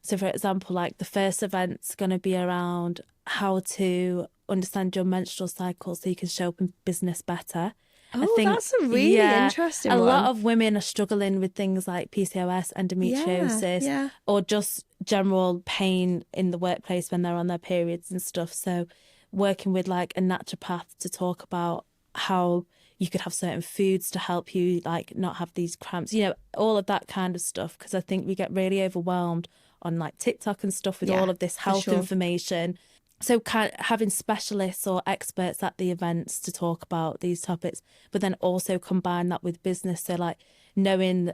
So for example, like the first event's going to be around how to understand your menstrual cycle so you can show up in business better. Oh, I think, that's a really interesting one. A lot of women are struggling with things like PCOS, endometriosis, or just general pain in the workplace when they're on their periods and stuff. So working with like a naturopath to talk about how you could have certain foods to help you like not have these cramps, you know, all of that kind of stuff. Because I think we get really overwhelmed on like TikTok and stuff with all of this health information. So kind of having specialists or experts at the events to talk about these topics, but then also combine that with business. So like knowing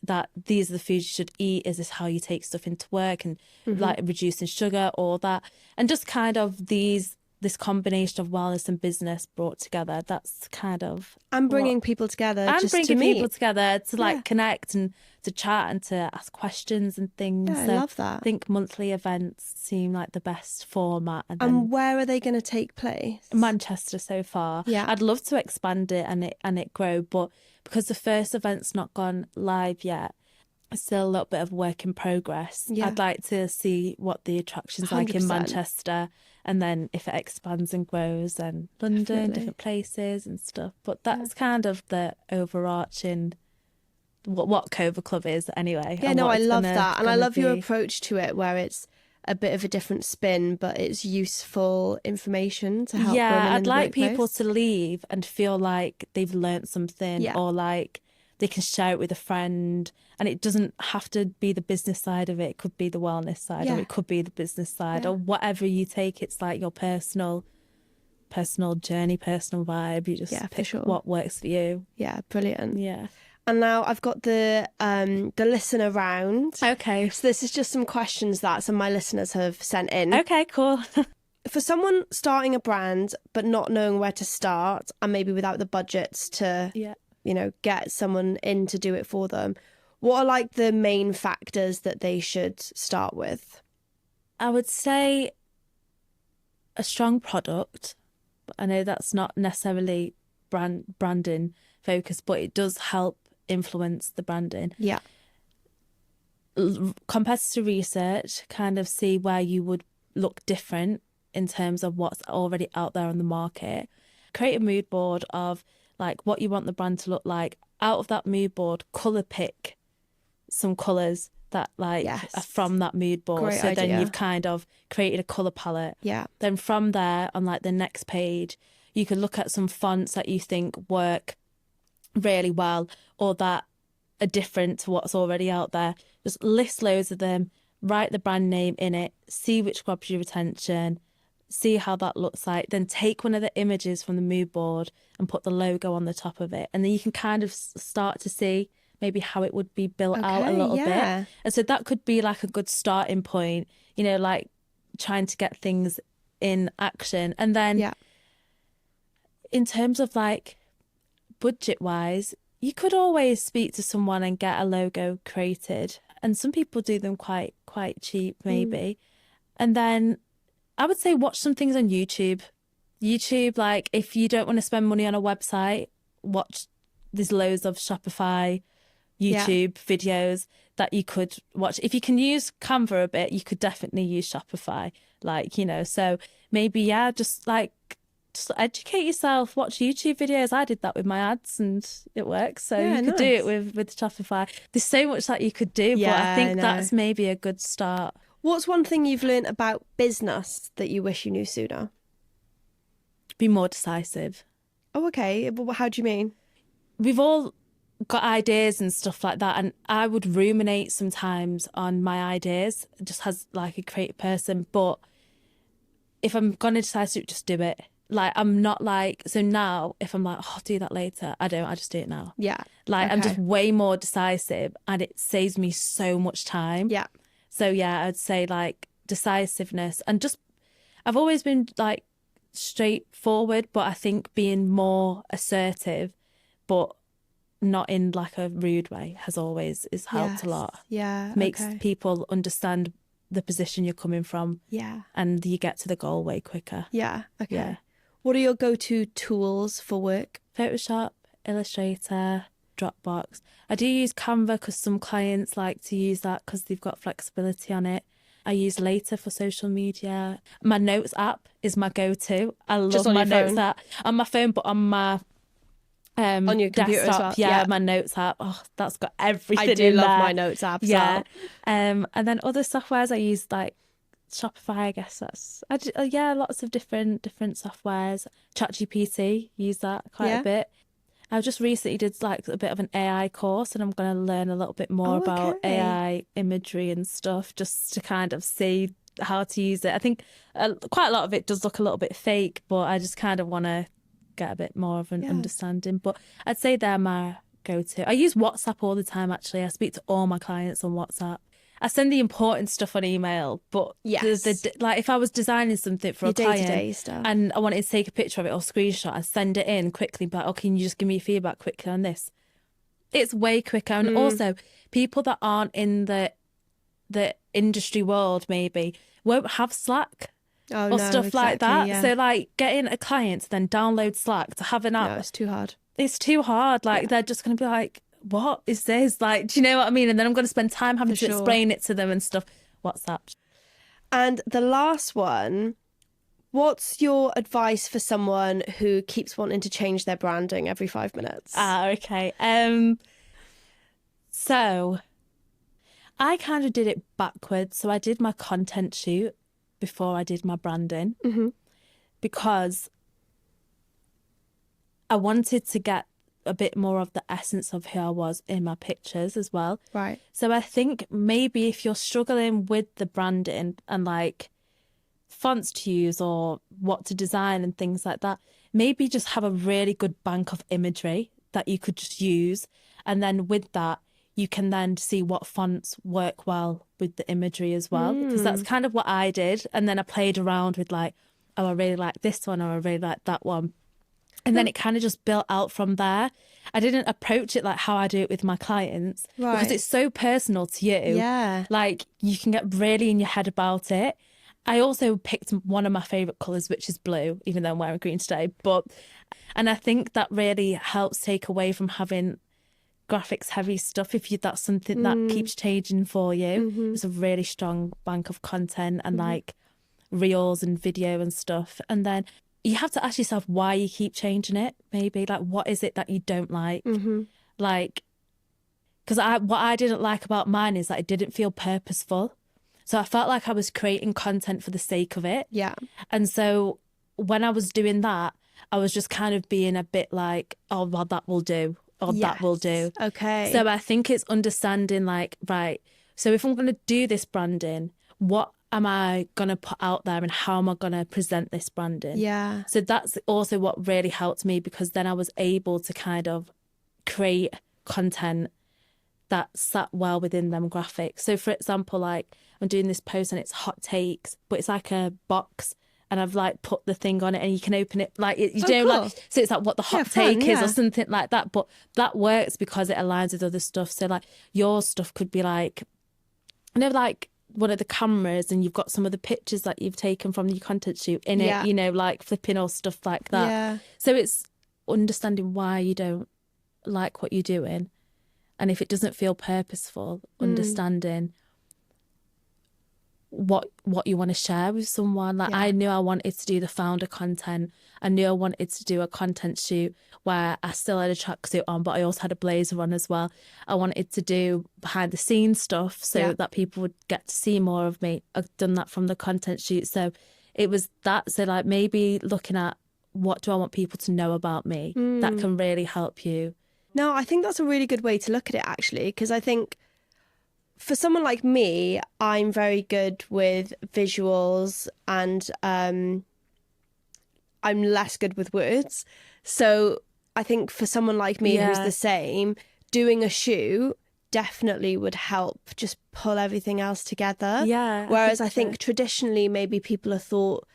that these are the foods you should eat, is this how you take stuff into work, and like reducing sugar, all that. And just kind of this combination of wellness and business brought together. That's kind of... And bringing people together. And bringing people together to like connect and to chat and to ask questions and things. Yeah, I love that. I think monthly events seem like the best format. And where are they going to take place? Manchester so far. Yeah. I'd love to expand it and it grow, but because the first event's not gone live yet, it's still a little bit of work in progress. Yeah. I'd like to see what the attraction's 100%. Like in Manchester, and then if it expands and grows, then London, different places and stuff. But that's kind of the overarching what Cova Club is anyway. Yeah, no, I love that. And I love your approach to it, where it's a bit of a different spin, but it's useful information to help women in I'd the like workplace. People to leave and feel like they've learnt something, or like they can share it with a friend. And it doesn't have to be the business side of it. It could be the wellness side, or it could be the business side, or whatever you take. It's like your personal journey, personal vibe. You just pick what works for you. Yeah, brilliant. Yeah. And now I've got the listener round. Okay. So this is just some questions that some of my listeners have sent in. Okay, cool. For someone starting a brand but not knowing where to start, and maybe without the budgets to get someone in to do it for them, what are like the main factors that they should start with? I would say a strong product. I know that's not necessarily branding focused, but it does help influence the branding. Yeah. Competitor research, kind of see where you would look different in terms of what's already out there on the market. Create a mood board of like what you want the brand to look like. Out of that mood board, colour pick some colours that like are from that mood board. Great so idea. Then you've kind of created a colour palette. Yeah. Then from there, on like the next page, you can look at some fonts that you think work really well, or that are different to what's already out there. Just list loads of them, write the brand name in it, see which grabs your attention, see how that looks like. Then take one of the images from the mood board and put the logo on the top of it. And then you can kind of start to see maybe how it would be built out a little bit. And so that could be like a good starting point, like trying to get things in action. And then in terms of like budget wise, you could always speak to someone and get a logo created. And some people do them quite cheap maybe. And then I would say watch some things on YouTube. Like if you don't want to spend money on a website, there's loads of Shopify YouTube videos that you could watch. If you can use Canva a bit, you could definitely use Shopify. So maybe just educate yourself, watch YouTube videos. I did that with my ads and it works. So you could do it with Shopify. There's so much that you could do, but I think that's maybe a good start. What's one thing you've learned about business that you wish you knew sooner? Be more decisive. Oh, okay. How do you mean? We've all got ideas and stuff like that, and I would ruminate sometimes on my ideas just as like a creative person, but if I'm gonna decide to just do it. Like I'm not like, so now if I'm like, I'll do that later, I just do it now. Yeah. I'm just way more decisive, and it saves me so much time. Yeah. So I'd say like decisiveness, and just I've always been like straightforward, but I think being more assertive, but not in like a rude way, has helped a lot. Yeah. Makes Okay. people understand the position you're coming from. Yeah. And you get to the goal way quicker. Yeah. Okay. Yeah. What are your go-to tools for work? Photoshop, Illustrator, Dropbox. I do use Canva because some clients like to use that because they've got flexibility on it. I use Later for social media. My Notes app is my go-to. I love my Notes app on my phone, but on my on your computer desktop, as well. my Notes app. Oh, that's got everything. I do in love there. my Notes app. Yeah. And then other softwares I use like Shopify. I guess lots of different softwares. ChatGPT, use that quite a bit. I just recently did like a bit of an AI course, and I'm going to learn a little bit more about AI imagery and stuff, just to kind of see how to use it. I think quite a lot of it does look a little bit fake, but I just kind of want to get a bit more of an understanding. But I'd say they're my go-to. I use WhatsApp all the time, actually. I speak to all my clients on WhatsApp. I send the important stuff on email, but like if I was designing something for a client stuff, and I wanted to take a picture of it or screenshot, I'd send it in quickly, but can you just give me feedback quickly on this? It's way quicker. And also, people that aren't in the industry world maybe won't have Slack or stuff like that. Yeah. So like getting a client to then download Slack to have an app, no, it's too hard. It's too hard. Like they're just going to be like, what is this? Like, do you know what I mean? And then I'm going to spend time having to explain it to them and stuff. What's that? And the last one, what's your advice for someone who keeps wanting to change their branding every 5 minutes? Okay. So I kind of did it backwards. So I did my content shoot before I did my branding, because I wanted to get a bit more of the essence of who I was in my pictures as well. Right. So I think maybe if you're struggling with the branding and like fonts to use or what to design and things like that, maybe just have a really good bank of imagery that you could just use. And then with that, you can then see what fonts work well with the imagery as well. Because that's kind of what I did. And then I played around with like, oh, I really like this one, or I really like that one. And then it kind of just built out from there. I didn't approach it like how I do it with my clients, because it's so personal to you. Yeah. Like you can get really in your head about it. I also picked one of my favourite colours, which is blue, even though I'm wearing green today. And I think that really helps take away from having graphics heavy stuff. If that's something that keeps changing for you, it's a really strong bank of content and like reels and video and stuff. And then you have to ask yourself why you keep changing it. Maybe like, what is it that you don't like? Like, because what I didn't like about mine is that it didn't feel purposeful. So I felt like I was creating content for the sake of it. Yeah. And so when I was doing that, I was just kind of being a bit like, oh, well, that will do. Or that will do. Okay. So I think it's understanding like, right, so if I'm going to do this branding, what am I going to put out there and how am I going to present this branding? Yeah. So that's also what really helped me, because then I was able to kind of create content that sat well within them graphics. So for example, like I'm doing this post and it's hot takes, but it's like a box and I've like put the thing on it and you can open it like cool. like, so it's like what the hot take is or something like that. But that works because it aligns with other stuff. So like your stuff could be like, like one of the cameras and you've got some of the pictures that you've taken from your content shoot in it, like flipping or stuff like that. Yeah. So it's understanding why you don't like what you're doing. And if it doesn't feel purposeful, understanding what you want to share with someone. Like I knew I wanted to do the founder content. I knew I wanted to do a content shoot where I still had a tracksuit on, but I also had a blazer on as well. I wanted to do behind the scenes stuff so that people would get to see more of me. I've done that from the content shoot. So it was that. So like maybe looking at what do I want people to know about me, that can really help you. No, I think that's a really good way to look at it, actually, because I think for someone like me, I'm very good with visuals and I'm less good with words. So I think for someone like me who's the same, doing a shoot definitely would help just pull everything else together. Yeah. Whereas I think traditionally maybe people have thought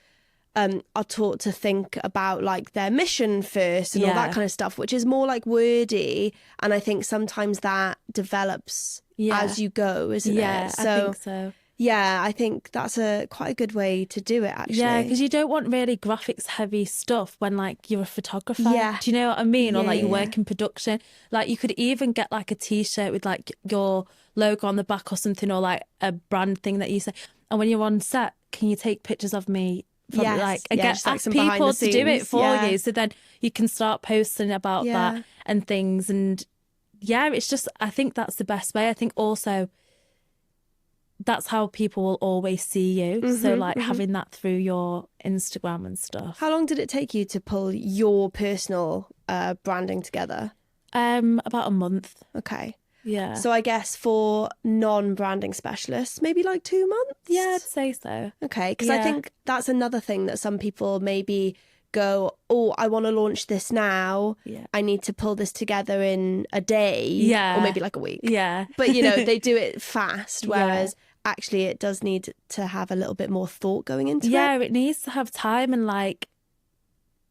are taught to think about like their mission first and all that kind of stuff, which is more like wordy. And I think sometimes that develops as you go, isn't it? So, I think so. Yeah, I think that's quite a good way to do it, actually. Yeah, because you don't want really graphics heavy stuff when like you're a photographer. Yeah. Do you know what I mean? Or like you work in production. Like you could even get like a t-shirt with like your logo on the back or something, or like a brand thing that you say. And when you're on set, can you take pictures of me? Like, and ask people to do it for you. So then you can start posting about that and things. And it's just, I think that's the best way. I think also that's how people will always see you. So like having that through your Instagram and stuff. How long did it take you to pull your personal branding together? About a month. Okay. Yeah. So I guess for non-branding specialists, maybe like 2 months? Yeah, I'd say so. Okay, because I think that's another thing that some people maybe go, oh, I want to launch this now. Yeah. I need to pull this together in a day. Yeah. Or maybe like a week. Yeah. But, you know, they do it fast, whereas actually it does need to have a little bit more thought going into it. Yeah, it needs to have time, and like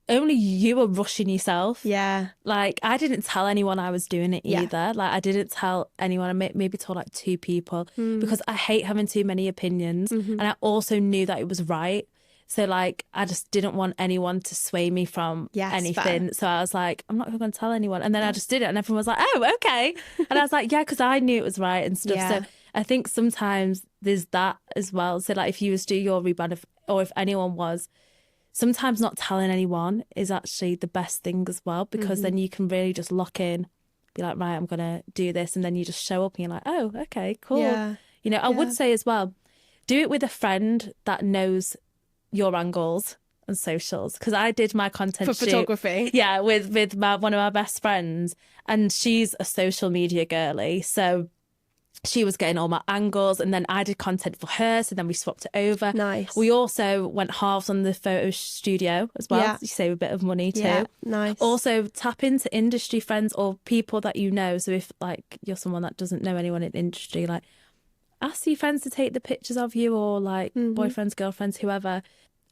only you are rushing yourself. Yeah. Like I didn't tell anyone I was doing it either. Like I didn't tell anyone. I maybe told like 2 people because I hate having too many opinions. And I also knew that it was right. So like I just didn't want anyone to sway me from anything. Fair. So I was like, I'm not going to tell anyone. And then I just did it, and everyone was like, oh, okay. And I was like, yeah, because I knew it was right and stuff. So I think sometimes there's that as well. So like if you was to do your rebrand, or if anyone was, sometimes not telling anyone is actually the best thing as well, because then you can really just lock in, be like, right, I'm going to do this. And then you just show up and you're like, oh, okay, cool. Yeah. You know, I would say as well, do it with a friend that knows your angles and socials. Because I did my content for photography. Yeah, with one of my best friends. And she's a social media girly. So she was getting all my angles, and then I did content for her, so then we swapped it over. Nice. We also went halves on the photo studio as well. You save a bit of money too. Yeah, nice. Also tap into industry friends or people that you know. So if like you're someone that doesn't know anyone in industry, like ask your friends to take the pictures of you, or like boyfriends, girlfriends, whoever,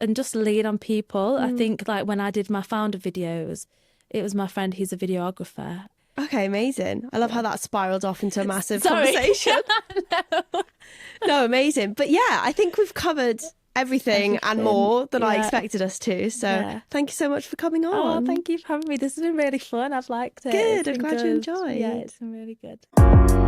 and just lean on people. I think like when I did my founder videos, it was my friend who's a videographer. Okay, amazing. I love how that spiraled off into a massive conversation. No, amazing. But yeah, I think we've covered everything and more than I expected us to. So thank you so much for coming on. Oh, thank you for having me. This has been really fun. I've liked it. Good. I'm glad you enjoyed. Yeah, it's been really good.